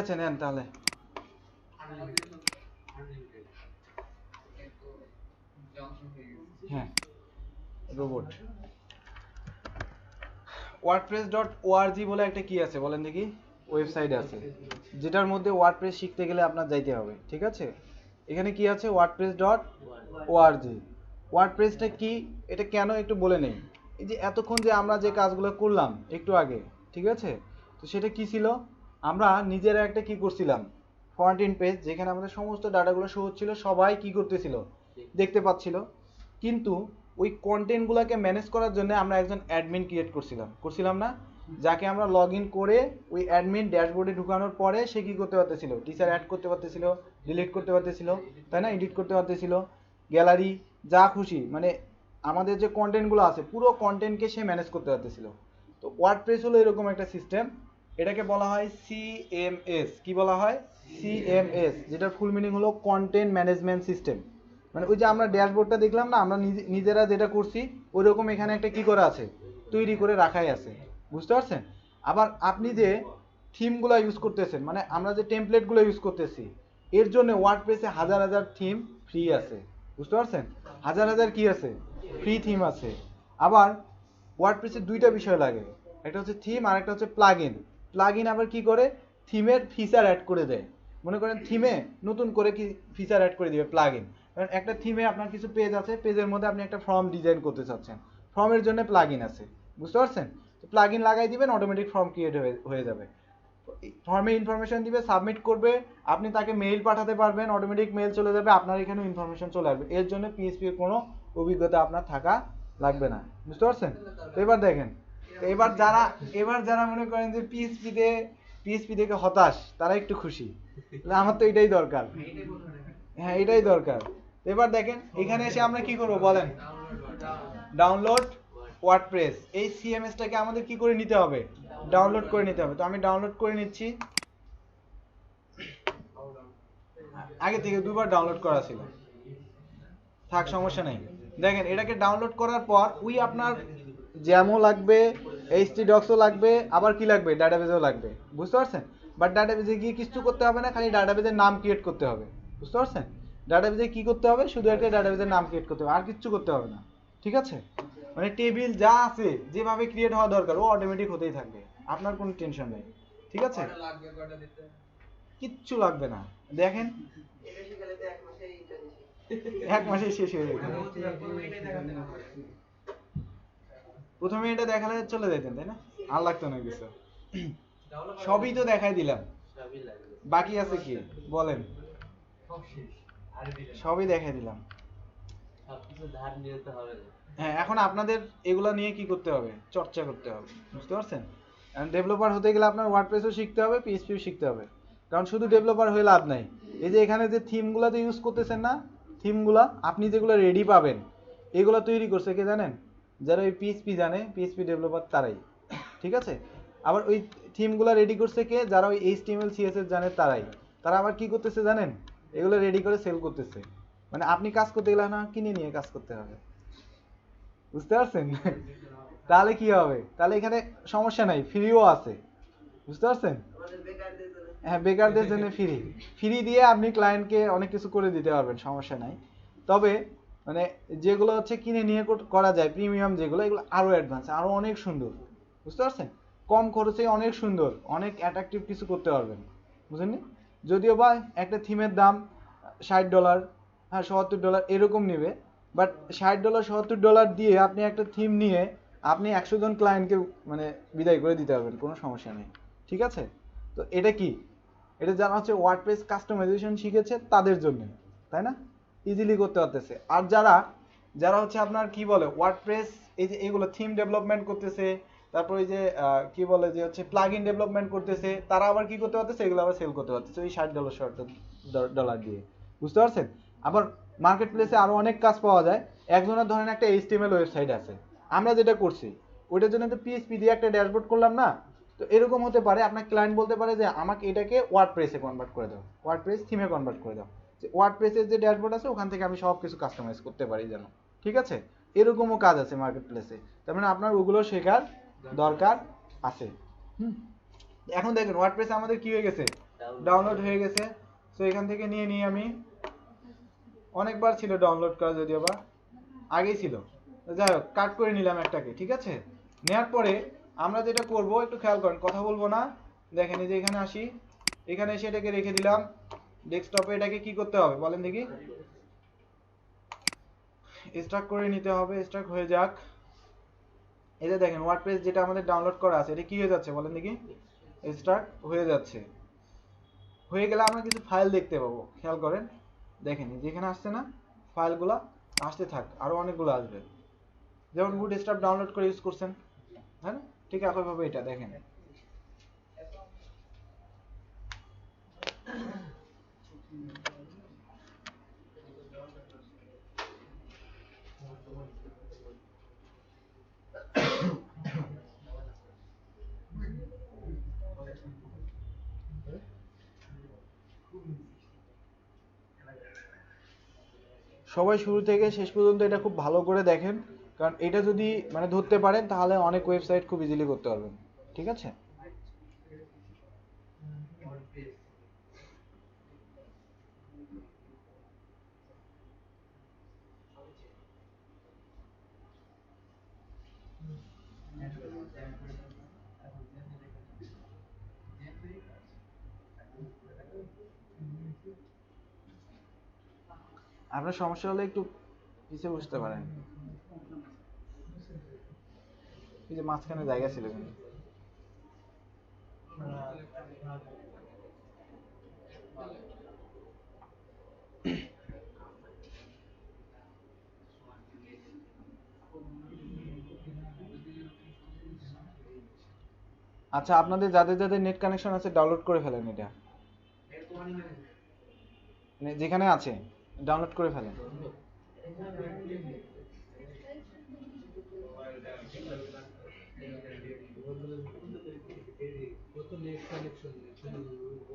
আচ্ছা নেন তাহলে। হ্যাঁ রোবট wordpress.org বলে একটা কি আছে বলেন দেখি, ওয়েবসাইট আছে যেটার মধ্যে ওয়ার্ডপ্রেস শিখতে গেলে আপনার যাইতে হবে, ঠিক আছে? এখানে কি আছে wordpress.org। ওয়ার্ডপ্রেসটা কি, এটা কেন একটু বলে নেই। এই যে এতক্ষণ যে আমরা যে কাজগুলো করলাম একটু আগে, ঠিক আছে, তো সেটা কি ছিল, আমরা নিজেরা একটা কি করছিলাম, ফ্রন্ট এন্ড পেজ যেখানে আমাদের সমস্ত ডাটাগুলো শো হচ্ছিল, সবাই কি করতেছিল, দেখতে পাচ্ছিল। কিন্তু ওই কন্টেন্টগুলোকে ম্যানেজ করার জন্য আমরা একজন অ্যাডমিন ক্রিয়েট করছিলাম না, যাকে আমরা লগ ইন করে ওই অ্যাডমিন ড্যাশবোর্ডে ঢুকানোর পরে সে কি করতে পারতেছিল, টিচার অ্যাড করতে পারতেছিল, ডিলিট করতে পারতেছিল, তাই না, এডিট করতে পারতেছিল, গ্যালারি যা খুশি, মানে আমাদের যে কন্টেন্টগুলো আছে পুরো কন্টেন্টকে সে ম্যানেজ করতে পারতেছিল। তো ওয়ার্ডপ্রেস হলো এরকম একটা সিস্টেম, এটাকে বলা হয় সিএমএস। কি বলা হয়? সিএমএস, যেটার ফুল মিনিং হলো কন্টেন্ট ম্যানেজমেন্ট সিস্টেম। মানে ওই যে আমরা ড্যাশবোর্ডটা দেখলাম না, আমরা নিজেরা যেটা করছি ওই রকম এখানে একটা কি করা আছে, তৈরি করে রাখাই আছে, বুঝতে পারছেন? আবার আপনি যে থিমগুলো ইউজ করতেছেন, মানে আমরা যে টেমপ্লেটগুলো ইউজ করতেছি, এর জন্য ওয়ার্ডপ্রেসে হাজার হাজার থিম ফ্রি আছে, বুঝতে পারছেন? হাজার হাজার কি আছে, ফ্রি থিম আছে। আবার ওয়ার্ডপ্রেসে দুইটা বিষয় লাগে, একটা হচ্ছে থিম আর একটা হচ্ছে প্লাগইন। প্লাগইন আবার কি করে, থিমের ফিচার অ্যাড করে দেয়। মনে করেন থিমে নতুন করে কি ফিচার অ্যাড করে দিবে প্লাগইন। কারণ একটা থিমে আপনার কিছু পেজ আছে, পেজের মধ্যে আপনি একটা ফর্ম ডিজাইন করতে চাচ্ছেন, ফর্মের জন্য প্লাগইন আছে, বুঝতে পারছেন? তো প্লাগইন লাগাই দিবেন, অটোমেটিক ফর্ম ক্রিয়েট হয়ে যাবে। ফর্মে ইনফরমেশন দিবে, সাবমিট করবে, আপনি তাকে মেইল পাঠাতে পারবেন, অটোমেটিক মেইল চলে যাবে, আপনার এখানেও ইনফরমেশন চলে আসবে। এর জন্য পিএইচপির কোনো অভিজ্ঞতা আপনার থাকা লাগবে না, বুঝতে পারছেন? তো এবার দেখেন, এবার যারা মনে করেন যে পিএইচপি থেকে হতাশ, তারা একটু খুশি, আমার তো এটাই দরকার। হ্যাঁ এটাই দরকার। এবার দেখেন এখানে এসে আমরা কি করব বলেন, ডাউনলোড ওয়ার্ডপ্রেস। এই সিএমএসটাকে আমাদের কি করে নিতে হবে, ডাউনলোড করে নিতে হবে। তো আমি ডাউনলোড করে নিচ্ছি, আগে থেকে দুবার ডাউনলোড করা ছিল, থাক সমস্যা নেই। দেখেন এটাকে ডাউনলোড করার পর ওই আপনার জ্যামও লাগবে, এইচটিডক্সও লাগবে, আবার কি লাগবে, ডাটাবেজও লাগবে, বুঝতে পারছেন? বাট ডাটাবেজে গিয়ে কিছু করতে হবে না, খালি ডাটাবেজের নাম ক্রিয়েট করতে হবে, বুঝতে পারছেন? ডাটাবেজে কি করতে হবে, শুধু একটা ডাটাবেজের নাম ক্রিয়েট করতে হবে, আর কিচ্ছু করতে হবে না, ঠিক আছে? মানে টেবিল যা আছে যেভাবে ক্রিয়েট হওয়া দরকার ও অটোমেটিক হতেই থাকবে, আপনার কোনো টেনশন নেই, ঠিক আছে? কিচ্ছু লাগবে না। দেখেন এক মাসে শেষ হয়ে যাবে। প্রথমে এটা দেখালে চলে যেতেন, তাই না? আর লাগতো না কিছু, সবই তো দেখাই দিলাম, বাকি আছে কি বলেন? সবই দেখাই দিলাম। হ্যাঁ এখন আপনাদের এগুলা নিয়ে কি করতে হবে, চর্চা করতে হবে, বুঝতে পারছেন? ডেভেলপার হতে গেলে আপনার ওয়ার্ডপ্রেসও শিখতে হবে, পিএইচপিও শিখতে হবে। কারণ শুধু ডেভেলপার হয়ে লাভ নাই। এই যে এখানে যে থিমগুলো ইউজ করতেছেন না, থিমগুলা আপনি যেগুলো রেডি পাবেন, এগুলো তৈরি করছে কে জানেন? যারা ওই পিএইচপি জানে, পিএইচপি ডেভেলপার তারাই, ঠিক আছে? আবার ওই থিমগুলো রেডি করছে কে, যারা ওই এইচটিএমএল সিএসএস জানে তারাই। তারা আবার কি করতেছে জানেন, এগুলো রেডি করে সেল করতেছে। মানে আপনি কাজ করতে গেলে না কিনে নিয়ে কাজ করতে হবে, বুঝতে পারছেন? তাহলে কি হবে, তাহলে এখানে সমস্যা নাই, ফ্রিও আছে, বুঝতে পারছেন? হ্যাঁ বেকারদের জন্য ফ্রি দিয়ে আপনি ক্লায়েন্টকে অনেক কিছু করে দিতে পারবেন, সমস্যা নাই। তবে মানে যেগুলো হচ্ছে কিনে নিয়ে করা যায় প্রিমিয়াম যেগুলো, এগুলো আরো অ্যাডভান্স, আরো অনেক সুন্দর, বুঝতে পারছেন? কম খরচে অনেক সুন্দর, অনেক অ্যাট্রাকটিভ কিছু করতে পারবেন, বুঝলেন? যদিও বা একটা থিমের দাম $60, হ্যাঁ $70 এরকম নেবে, বাট $60 $70 দিয়ে আপনি একটা থিম নিয়ে আপনি 100 জন ক্লায়েন্টকে মানে বিদায় করে দিতে পারবেন, কোনো সমস্যা নেই, ঠিক আছে? তো এটা কি, এটা যারা হচ্ছে ওয়ার্ডপ্রেস কাস্টমাইজেশন শিখেছে তাদের জন্য, তাই না? ইজিলি করতে পারতেছে। আর যারা যারা হচ্ছে আপনার কি বলে ওয়ার্ডপ্রেস, এই যে এগুলো থিম ডেভেলপমেন্ট করতেছে, তারপর এই যে কি বলে যে হচ্ছে প্লাগইন ডেভেলপমেন্ট করতেছে, তারা আবার কি করতে পারতেছে, এগুলো আবার সেল করতে পারতেছে ওই $60 দিয়ে, বুঝতে পারছেন? আবার মার্কেট প্লেসে আরো অনেক কাজ পাওয়া যায়। একজনের ধরেন একটা এইচটিএমএল ওয়েবসাইট আছে, আমরা যেটা করছি ওইটার জন্য তো পিএইচপি দিয়ে একটা ড্যাশবোর্ড করলাম না। তো এরকম হতে পারে আপনার ক্লায়েন্ট বলতে পারে যে আমাকে এটাকে ওয়ার্ডপ্রেসে কনভার্ট করে দাও, ওয়ার্ডপ্রেস থিমে কনভার্ট করে দাও, যে ওয়ার্ডপ্রেসের যে ড্যাশবোর্ড আছে ওখান থেকে আমি সব কিছু কাস্টমাইজ করতে পারি যেন, ঠিক আছে? এরকমও কাজ আছে মার্কেট প্লেসে, তার মানে আপনার ওগুলো শেখার দরকার আছে। এখন দেখেন ওয়ার্ডপ্রেসে আমাদের কি হয়ে গেছে, ডাউনলোড হয়ে গেছে। সো এখান থেকে নিয়ে নিই আমি, অনেকবার ছিল ডাউনলোড করা, যদিও বা আগেই ছিল, যাই হোক কাট করে নিলাম একটাকে, ঠিক আছে। নেওয়ার পরে আমরা যেটা করব একটু খেয়াল করেন, কথা বলবো না, দেখেন এই যে এখানে আসি, এখানে এসে এটাকে রেখে দিলাম ডেস্কটপে। এটাকে কি করতে হবে বলেন দেখি, স্টার্ট করে নিতে হবে, স্টার্ট হয়ে যাক। এই যে দেখেন ওয়ার্ডপ্রেস যেটা আমাদের ডাউনলোড করা আছে এটা কি হয়ে যাচ্ছে বলেন দেখি, স্টার্ট হয়ে যাচ্ছে। হয়ে গেলে আমরা কিছু ফাইল দেখতে পাবো, খেয়াল করেন, দেখেন যেখানে আসছে না ফাইলগুলো, আসতে থাক, আরো অনেকগুলো আসবে। যেমন বুটস্ট্র্যাপ ডাউনলোড করে ইউজ করছেন, হ্যাঁ ঠিক একইভাবে এটা দেখেন। সবাই শুরু থেকে শেষ পর্যন্ত এটা খুব ভালো করে দেখেন, কারণ এটা যদি মানে ধরতে পারেন তাহলে অনেক ওয়েবসাইট খুব ইজিলি করতে পারবেন, ঠিক আছে। আপনার সমস্যা হলে একটু পিছিয়ে বুঝতে পারেন, এই যে মাঝখানে জায়গা ছিল কিন্তু। আচ্ছা আপনাদের যাদের যাদের নেট কানেকশন আছে ডাউনলোড করে ফেলেন এটা, মানে যেখানে আছে ডাউনলোড করে ফেলেন।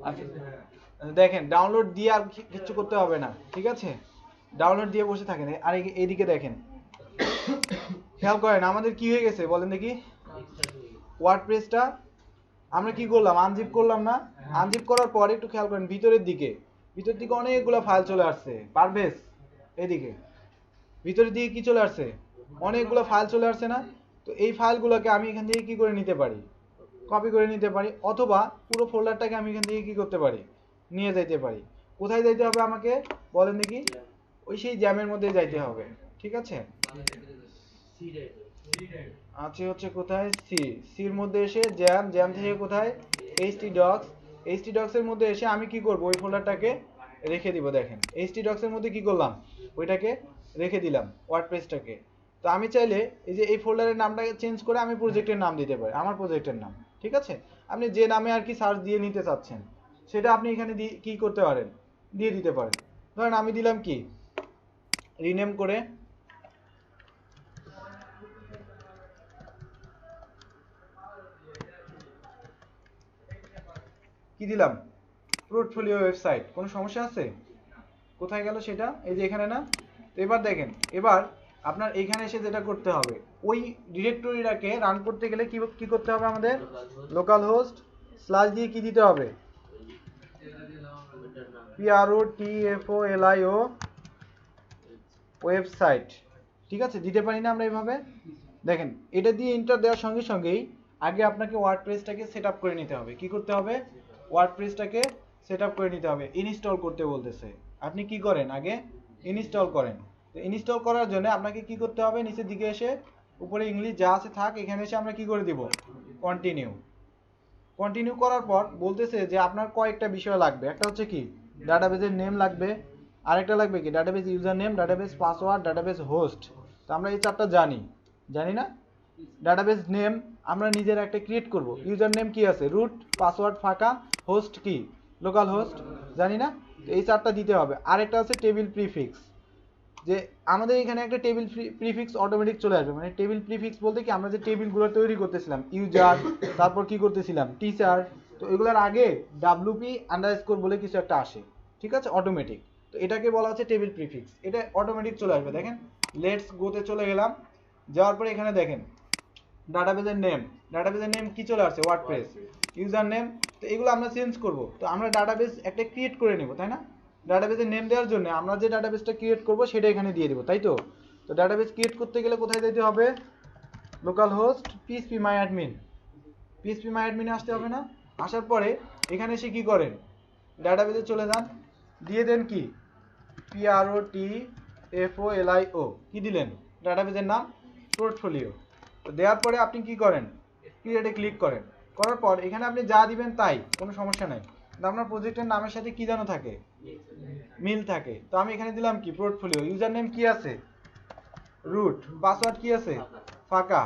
আচ্ছা দেখেন ডাউনলোড দিয়ে আর কিচ্ছু করতে হবে না, ঠিক আছে, ডাউনলোড দিয়ে বসে থাকেন। আর এইদিকে দেখেন, খেয়াল করেন আমাদের কি হয়ে গেছে বলেন দেখি, ওয়ার্ডপ্রেসটা আমরা কি করলাম, আনজিপ করলাম না, আনজিপ করার পর একটু খেয়াল করেন ভিতর দিকে অনেকগুলো ফাইল চলে আসছে। পারভেজ এদিকে ভিতরের দিকে কি চলে আসছে, অনেকগুলো ফাইল চলে আসছে না। তো এই ফাইলগুলোকে আমি এখান থেকে কি করে নিতে পারি, কপি করে নিতে পারি, অথবা পুরো ফোল্ডারটাকে আমি এখান থেকে কি করতে পারি, নিয়ে যাইতে পারি। কোথায় যাইতে হবে আমাকে বলেন দেখি, ওই সেই জ্যামের মধ্যে যাইতে হবে, ঠিক আছে। আছে হচ্ছে কোথায়, সির মধ্যে এসে জ্যাম থেকে কোথায় htdocs এর মধ্যে এসে আমি কি করব, ওই ফোল্ডারটাকে রেখে দিব। দেখেন htdocs এর মধ্যে কি করলাম, ওইটাকে রেখে দিলাম ওয়ার্ডপ্রেসটাকে। তো আমি চাইলে এই যে এই ফোল্ডারের নামটাকে চেঞ্জ করে আমি প্রজেক্টের নাম দিতে পারি, আমার প্রজেক্টের নাম, ঠিক আছে। আপনি যে নামে আর কি সার্চ দিয়ে নিতে চাচ্ছেন সেটা আপনি এখানে কি করতে পারেন, দিয়ে দিতে পারেন। ধরেন আমি দিলাম কি, রিনেম করে কি দিলাম, পোর্টফোলিও ওয়েবসাইট। কোনো সমস্যা আছে, কোথায় গেল সেটা, এই যে এখানে না। তো এবার দেখেন, এবার আপনার এখানে এসে যেটা করতে হবে, ওই ডিরেক্টরিটাকে রান করতে গেলে কি করতে হবে আমাদের, লোকাল হোস্ট স্ল্যাশ দিয়ে কি দিতে হবে, PROTFOLIO ওয়েবসাইট, ঠিক আছে, দিতে পারি না আমরা এইভাবে। দেখেন এটা দিয়ে এন্টার দেওয়ার সঙ্গে সঙ্গেই আগে আপনাকে ওয়ার্ডপ্রেসটাকে সেট আপ করে নিতে হবে। কি করতে হবে, ওয়ার্ডপ্রেসটাকে সেট আপ করে নিতে হবে, ইনস্টল করতে বলতেছে। আপনি কি করেন, আগে ইনস্টল করেন। তো ইনস্টল করার জন্য আপনাকে কি করতে হবে, নিচের দিকে এসে উপরে ইংলিশ যা আছে থাক, এখানে এসে আমরা কি করে দিব, কন্টিনিউ করার পর বলতেছে যে আপনার কয়েকটা বিষয় লাগবে। একটা হচ্ছে কি, ডাটাবেজের নেম লাগবে, আরেকটা লাগবে কি, database user name, database password, database host. তো আমরা এই চারটা জানি না। ডাটাবেজ নেম আমরা নিজের একটা ক্রিয়েট করব, ইউজার নেম কি আছে, রুট, পাসওয়ার্ড ফাঁকা, হোস্ট কি, লোকাল হোস্ট, জানি না। তো এই চারটা দিতে হবে। আরেকটা আছে টেবিল প্রিফিক্স, যে আমাদের এখানে একটা টেবিল প্রিফিক্স অটোমেটিক চলে আসবে। মানে টেবিল প্রিফিক্স বলতে কি, আমরা যে টেবিলগুলো তৈরি করতেছিলাম, ইউজার, তারপর কি করতেছিলাম, টিচার, তো এগুলোর আগে ডাব্লিউপি আন্ডারস্কোর বলে কিছু একটা আসে, ঠিক আছে, অটোমেটিক। তো এটাকে বলা হচ্ছে টেবিল প্রিফিক্স, এটা অটোমেটিক চলে আসবে। দেখেন লেটস গোতে চলে গেলাম, যাওয়ার পরে এখানে দেখেন ডাটাবেজের নেম কি চলে আসছে, ওয়ার্ডপ্রেস, ইউজার নেম তো এগুলো আমরা চেঞ্জ করব। তো আমরা ডাটাবেস একটা ক্রিয়েট করে নেব, তাই না? ডাটাবেসের নেম দেওয়ার জন্য আমরা যে ডাটাবেসটা ক্রিয়েট করব সেটা এখানে দিয়ে দেবো, তাই তো? তো ডাটাবেস ক্রিয়েট করতে গেলে কোথায় যেতে হবে? লোকাল হোস্ট phpMyAdmin, phpMyAdmin আসতে হবে না? আসার পরে এখানে এসে কি করেন, ডাটাবেসে চলে যান, দিয়ে দেন কি PROTFOLIO, কি দিলেন? ডাটাবেসের নাম পোর্টফোলিও। তো দেওয়ার পরে আপনি কি করেন, ক্রিয়েটে ক্লিক করেন, করার পর এখানে আপনি যা দিবেন তাই, কোনো সমস্যা নাই। আপনার প্রজেক্টের নামের সাথে কি যেন থাকে, মিল থাকে। তো আমি এখানে দিলাম কি পোর্টফোলিও, ইউজার নেম কি আছে রুট, পাসওয়ার্ড কি আছে ফাঁকা,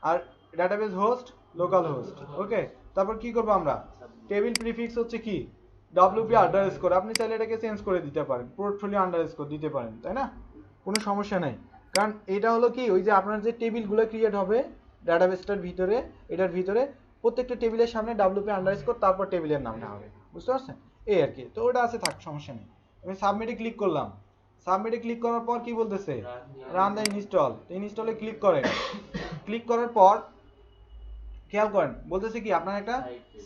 আর ডাটাবেস হোস্ট লোকাল হোস্ট। ওকে, তারপর কি করব আমরা, টেবিল প্রিফিক্স হচ্ছে কি WP আন্ডারস্কোর, আপনি চাইলে এটাকে চেঞ্জ করে দিতে পারেন, পোর্টফোলিও আন্ডারস্কোর দিতে পারেন, তাই না? কোনো সমস্যা নাই, কারণ এটা হলো কি ওই যে আপনার যে টেবিলগুলো ক্রিয়েট হবে ডাটাবেসটার ভিতরে, এটার ভিতরে প্রত্যেকটা টেবিলের সামনে WP আন্ডারস্কোর তারপর টেবিলের নামটা হবে, বুঝতে পারছেন? এই আর কি। তো ওটা আছে, থাক, সমস্যা নেই। আমি সাবমিটে ক্লিক করলাম, সাবমিটে ক্লিক করার পর কি বলতেছে, রান দ্য ইনস্টল। ইনস্টলে ক্লিক করেন, ক্লিক করার পর খেয়াল করেন বলতেছে কি আপনার একটা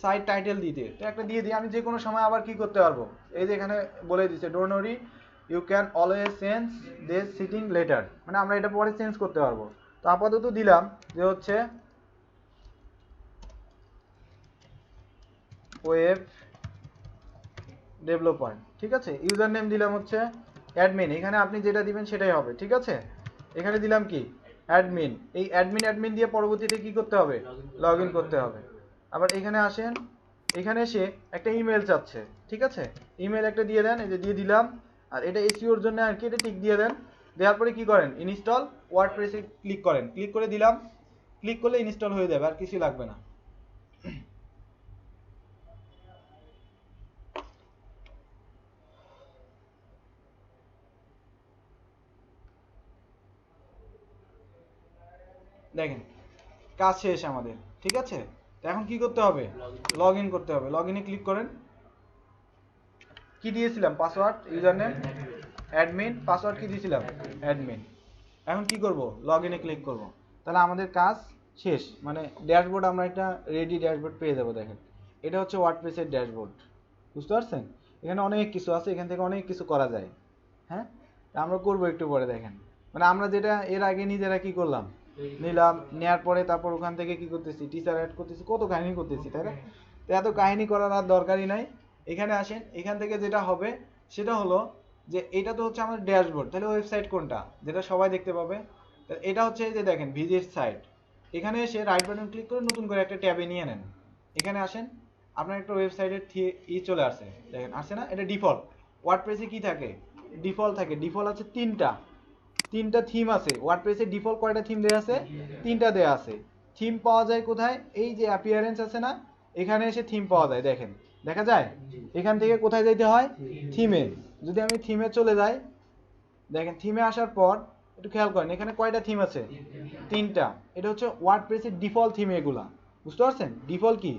সাইট টাইটেল দিতে, তো একটা দিয়ে দিই। আমি যে কোনো সময় আবার কি করতে পারবো, এই যে এখানে বলে দিচ্ছে don't worry you can always change this setting later, মানে আমরা এটা পরে চেঞ্জ করতে পারবো। তো আপাতত দিলাম যে হচ্ছে ওয়েব ডেভেলপার, ঠিক আছে। ইউজার নেম দিলাম হচ্ছে অ্যাডমিন, এখানে আপনি যেটা দিবেন সেটাই হবে, ঠিক আছে। এখানে দিলাম কি অ্যাডমিন, এই অ্যাডমিন দিয়ে পরবর্তীতে কি করতে হবে, লগ ইন করতে হবে। আবার এখানে আসেন, এখানে এসে একটা ইমেল চাচ্ছে, ঠিক আছে, ইমেল একটা দিয়ে দেন, এই যে দিয়ে দিলাম। আর এটা এসইওর জন্য আর কি, এটা টিক দিয়ে দেন। দেওয়ার পরে কি করেন, ইনস্টল ওয়ার্ডপ্রেসে ক্লিক করেন, ক্লিক করে দিলাম, ক্লিক করলে ইনস্টল হয়ে যাবে, আর কিছু লাগবে না। দেখেন কাজ শেষ আমাদের, ঠিক আছে। তো এখন কি করতে হবে, লগ ইন করতে হবে। লগ ইনে ক্লিক করেন, কি দিয়েছিলাম password, user name admin, password কি দিয়েছিলাম অ্যাডমিন। এখন কি করব, লগ ইনে ক্লিক করব, তাহলে আমাদের কাজ শেষ, মানে ড্যাশবোর্ড আমরা একটা রেডি ড্যাশবোর্ড পেয়ে যাবো। দেখেন এটা হচ্ছে ওয়ার্ডপ্রেসের ড্যাশবোর্ড, বুঝতে পারছেন? এখানে অনেক কিছু আছে, এখান থেকে অনেক কিছু করা যায়। হ্যাঁ, আমরা করবো একটু পরে। দেখেন মানে আমরা যেটা এর আগে নিজেরা কি করলাম, নিলাম, নেওয়ার পরে তারপর ওখান থেকে কি করতেছি, টিচার অ্যাড করতেছি, কত কাহিনী করতেছি, তাই না? তো এত কাহিনী করার আর দরকারই নাই। এখানে আসেন, এখান থেকে যেটা হবে সেটা হলো যে এটা তো হচ্ছে আমাদের ড্যাশবোর্ড, তাহলে ওয়েবসাইট কোনটা যেটা সবাই দেখতে পাবে, এটা হচ্ছে এই যে দেখেন ভিজিট সাইট। এখানে এসে রাইট বাটন ক্লিক করে নতুন করে একটা ট্যাবে নিয়ে নেন। এখানে আসেন, আপনার একটা ওয়েবসাইটের চলে আসে, দেখেন আসে না, এটা ডিফল্ট। ওয়ার্ডপ্রেসে কি থাকে, ডিফল্ট থাকে। ডিফল্ট আছে তিনটা থিম আছে ওয়ার্ডপ্রেসে। ডিফল্ট কয়টা থিম দেয়া আছে, তিনটা দেয়া আছে। থিম পাওয়া যায় কোথায়, এই যে অ্যাপিয়ারেন্স আছে না, এখানে এসে থিম পাওয়া যায়, দেখেন দেখা যায়। এখান থেকে কোথায় যেতে হয়, থিমে। যদি আমি থিমে চলে যাই, দেখেন থিমে আসার পর একটু খেয়াল করেন এখানে কয়টা থিম আছে, তিনটা। এটা হচ্ছে ওয়ার্ডপ্রেসের ডিফল্ট থিম এগুলা, বুঝতে পারছেন? ডিফল্ট কি,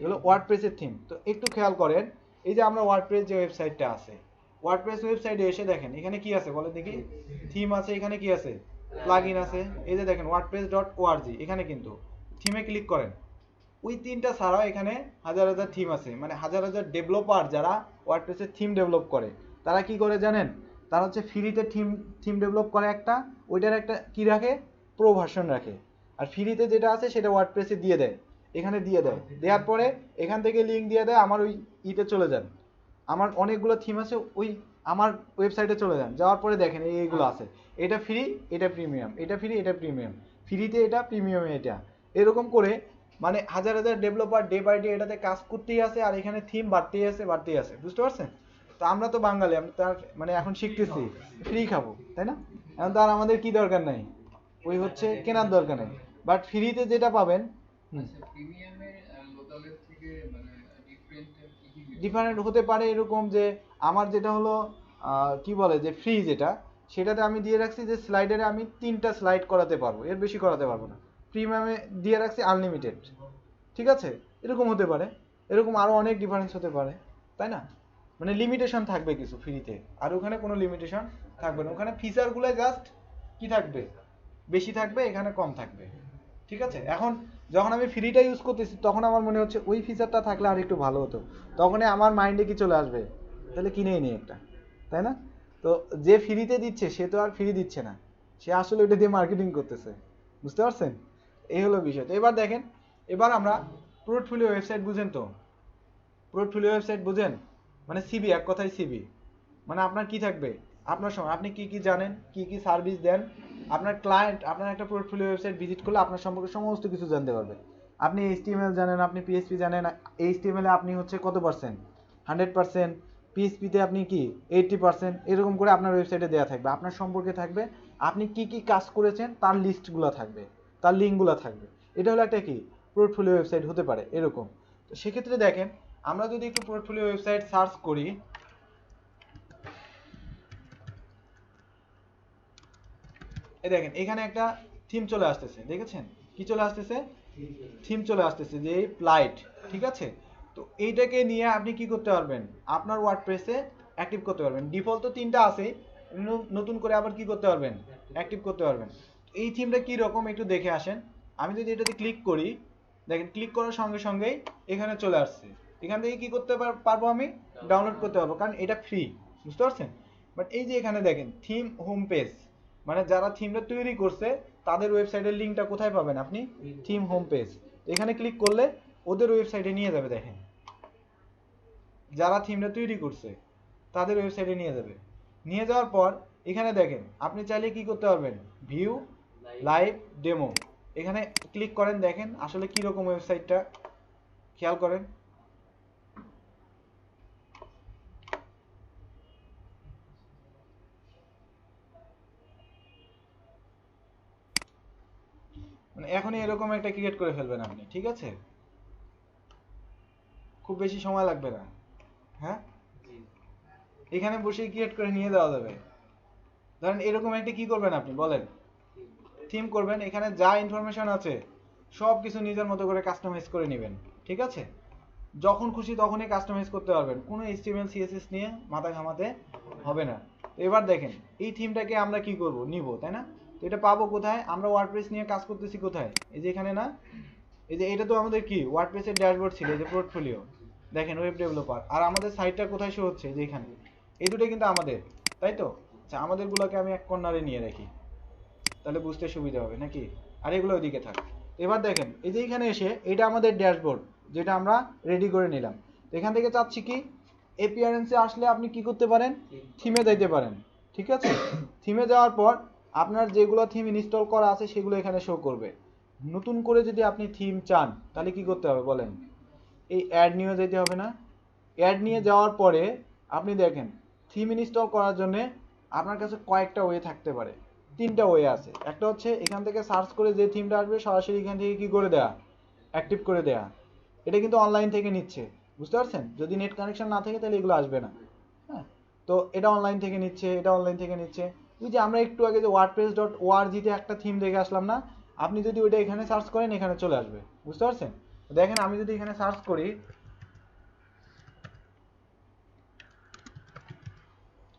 এগুলো ওয়ার্ডপ্রেসের থিম। তো একটু খেয়াল করেন, এই যে আমরা ওয়ার্ডপ্রেস যে ওয়েবসাইটটা আছে, ওয়ার্ডপ্রেস ওয়েবসাইটে এসে দেখেন এখানে কি আছে বলেন দেখি, থিম আছে, এখানে কি আছে, প্লাগইন আছে। এই যে দেখেন wordpress.org, এখানে কিন্তু থিমে ক্লিক করেন। ওই তিনটা ছাড়াও এখানে হাজার হাজার থিম আছে, মানে হাজার হাজার ডেভেলপার যারা ওয়ার্ডপ্রেসের থিম ডেভেলপ করে, তারা কি করে জানেন, তারা হচ্ছে ফ্রিতে থিম ডেভেলপ করে একটা, ওইটার একটা কি রাখে, প্রো ভার্সন রাখে। আর ফ্রিতে যেটা আছে সেটা ওয়ার্ডপ্রেসে দিয়ে দেয়, এখানে দিয়ে দেয়। দেওয়ার পরে এখান থেকে লিঙ্ক দিয়ে দেয়, আমার ওই ইতে চলে যান, আমার অনেকগুলো থিম আছে, ওই আমার ওয়েবসাইটে চলে যান। যাওয়ার পরে দেখেন এইগুলো আছে, এটা ফ্রি, এটা প্রিমিয়াম, এটা ফ্রি, এটা প্রিমিয়াম, ফ্রিতে এটা, প্রিমিয়ামে এটা, এরকম করে মানে হাজার হাজার ডেভেলপার ডে বাই ডে এটাতে কাজ করতেই আছে, আর এখানে থিম বাড়তেই আছে বাড়তেই আছে, বুঝতে পারছেন? তো আমরা তো বাঙালি, আমরা তার মানে এখন শিখতেছি, ফ্রি খাবো, তাই না? এখন তার আমাদের কি দরকার নাই, ওই হচ্ছে কেনার দরকার নেই, বাট ফ্রিতে যেটা পাবেন। ডিফারেন্ট হতে পারে এরকম যে আমার যেটা হলো কি বলে যে ফ্রি যেটা, সেটাতে আমি দিয়ে রাখছি যে স্লাইডারে আমি 3টা স্লাইড করাতে পারবো, এর বেশি করাতে পারবো না। প্রিমিয়ামে দিয়ে রাখছি আনলিমিটেড, ঠিক আছে? এরকম হতে পারে, এরকম আরো অনেক ডিফারেন্স হতে পারে, তাই না? মানে লিমিটেশন থাকবে কিছু ফ্রিতে, আর ওখানে কোনো লিমিটেশন থাকবে না। ওখানে ফিচারগুলো জাস্ট কি থাকবে, বেশি থাকবে, এখানে কম থাকবে, ঠিক আছে? এখন যখন আমি ফ্রিটা ইউজ করতেছি তখন আমার মনে হচ্ছে ওই ফিচারটা থাকলে আর একটু ভালো হতো, তখনই আমার মাইন্ডে কি চলে আসবে, তাহলে কিনেই নিই একটা, তাই না? তো যে ফ্রিতে দিচ্ছে সে তো আর ফ্রি দিচ্ছে না, সে আসলে ওটা দিয়ে মার্কেটিং করতেছে, বুঝতে পারছেন? এই হলো বিষয়। তো এবার দেখেন, এবার আমরা পোর্টফোলিও ওয়েবসাইট বুঝেন তো? পোর্টফোলিও ওয়েবসাইট বুঝেন? মানে সিবি, এক কথায় সিবি। মানে আপনার কি থাকবে, আপনার সময় আপনি কি কি জানেন, কি কি সার্ভিস দেন, আপনার ক্লায়েন্ট আপনার একটা পোর্টফোলিও ওয়েবসাইট ভিজিট করলে আপনার সম্পর্কে সমস্ত কিছু জানতে পারবে। আপনি এইচটিএমএল জানেন, আপনি পিএইচপি জানেন, এইচটিএমএল এ আপনি হচ্ছে কত পার্সেন্ট, 100%, পিএইচপিতে আপনি কি 80%, এরকম করে আপনার ওয়েবসাইটে দেওয়া থাকবে, আপনার সম্পর্কে থাকবে, আপনি কি কি কাজ করেছেন তার লিস্টগুলো থাকবে, তার লিঙ্কগুলো থাকবে। এটা হলো একটা কি পোর্টফোলিও ওয়েবসাইট হতে পারে এরকম। তো সেক্ষেত্রে দেখেন, আমরা যদি একটু পোর্টফোলিও ওয়েবসাইট সার্চ করি, এই দেখেন এখানে একটা থিম চলে আসতেছে, দেখেছেন? কি চলে আসতেছে? থিম চলে আসতেছে, যে প্লাইট, ঠিক আছে? তো এইটাকে নিয়ে আপনি কি করতে পারবেন, আপনার ওয়ার্ডপ্রেসে অ্যাক্টিভ করতে পারবেন। ডিফল্ট তো 3টা আছে, নতুন করে আবার কি করতে পারবেন, অ্যাক্টিভ করতে পারবেন। এই থিমটা কি রকম একটু দেখে আসেন। আমি যদি এটাতে ক্লিক করি, দেখেন ক্লিক করার সঙ্গে সঙ্গেই এখানে চলে আসছে। এখান থেকে কি করতে পারবো, আমি ডাউনলোড করতে পারবো, কারণ এটা ফ্রি, বুঝতে পারছেন? বাট এই যে এখানে দেখেন থিম হোম পেজ, মানে যারা থিমটা তৈরি করছে তাদের ওয়েবসাইটের লিঙ্কটা কোথায় পাবেন আপনি, থিম হোম পেজ। এখানে ক্লিক করলে ওদের ওয়েবসাইটে নিয়ে যাবে, দেখেন যারা থিমটা তৈরি করছে তাদের ওয়েবসাইটে নিয়ে যাবে। নিয়ে যাওয়ার পর এখানে দেখেন আপনি চাইলে কি করতে পারবেন, ভিউ লাইভ ডেমো, এখানে ক্লিক করেন, দেখেন আসলে কি রকম ওয়েবসাইটটা, খেয়াল করেন। মানে এখনই এরকম একটা ক্রিয়েট করে ফেলবেন আপনি, ঠিক আছে? খুব বেশি সময় লাগবে না, হ্যাঁ, এখানে বসে ক্রিয়েট করে নিয়ে যাওয়া যাবে। ধরেন এরকম একটা কি করবেন আপনি বলেন, থিম করবেন, এখানে যা ইনফরমেশন আছে সব কিছু নিজের মতো করে কাস্টমাইজ করে নেবেন, ঠিক আছে? যখন খুশি তখনই কাস্টমাইজ করতে পারবেন, কোনো এইচটিএমএল সিএসএস নিয়ে মাথা ঘামাতে হবে না। তো এবার দেখেন এই থিমটাকে আমরা কি করব, নিব, তাই না? তো এটা পাবো কোথায়, আমরা ওয়ার্ডপ্রেস নিয়ে কাজ করতেছি কোথায়, এই যে এখানে না, এই যে এটা তো আমাদের কি ওয়ার্ডপ্রেসের ড্যাশবোর্ড ছিল, এই যে পোর্টফোলিও, দেখেন ওয়েব ডেভেলপার, আর আমাদের সাইটটা কোথায় শো হচ্ছে, যে এখানে, এই দুটো কিন্তু আমাদের, তাই তো? আচ্ছা, আমাদেরগুলোকে আমি এক কর্নারে নিয়ে রাখি, তাহলে বুঝতে সুবিধা হবে নাকি, আর এগুলো ওইদিকে থাক। এবার দেখেন এই যে এখানে এসে এটা আমাদের ড্যাশবোর্ড, যেটা আমরা রেডি করে নিলাম। তো এখান থেকে চাচ্ছি কি, এপিয়ারেন্সে আসলে আপনি কি করতে পারেন, থিমে যাইতে পারেন, ঠিক আছে? থিমে যাওয়ার পর আপনার যেগুলো থিম ইনস্টল করা আছে সেগুলো এখানে শো করবে। নতুন করে যদি আপনি থিম চান তাহলে কি করতে হবে বলেন, এই অ্যাড নিয়ে যেতে হবে না? অ্যাড নিয়ে যাওয়ার পরে আপনি দেখেন থিম ইনস্টল করার জন্য আপনার কাছে কয়েকটা ওয়ে থাকতে পারে, 3টা ওয়ে আছে। একটা হচ্ছে এখান থেকে সার্চ করে যে থিমটা আসবে সরাসরি এখান থেকে কি করে দেয়া, অ্যাক্টিভ করে দেয়া। এটা কিন্তু অনলাইন থেকে নিচ্ছে, বুঝতে পারছেন? যদি নেট কানেকশন না থাকে তাহলে এগুলো আসবে না, হ্যাঁ। তো এটা অনলাইন থেকে নিচ্ছে, এটা অনলাইন থেকে নিচ্ছে। ওই যে আমরা একটু আগে যে wordpress.org-তে একটা থিম দেখে আসলাম না, আপনি যদি ওইটা এখানে সার্চ করেন এখানে চলে আসবে, বুঝতে পারছেন? দেখেন আমি যদি এখানে সার্চ করি,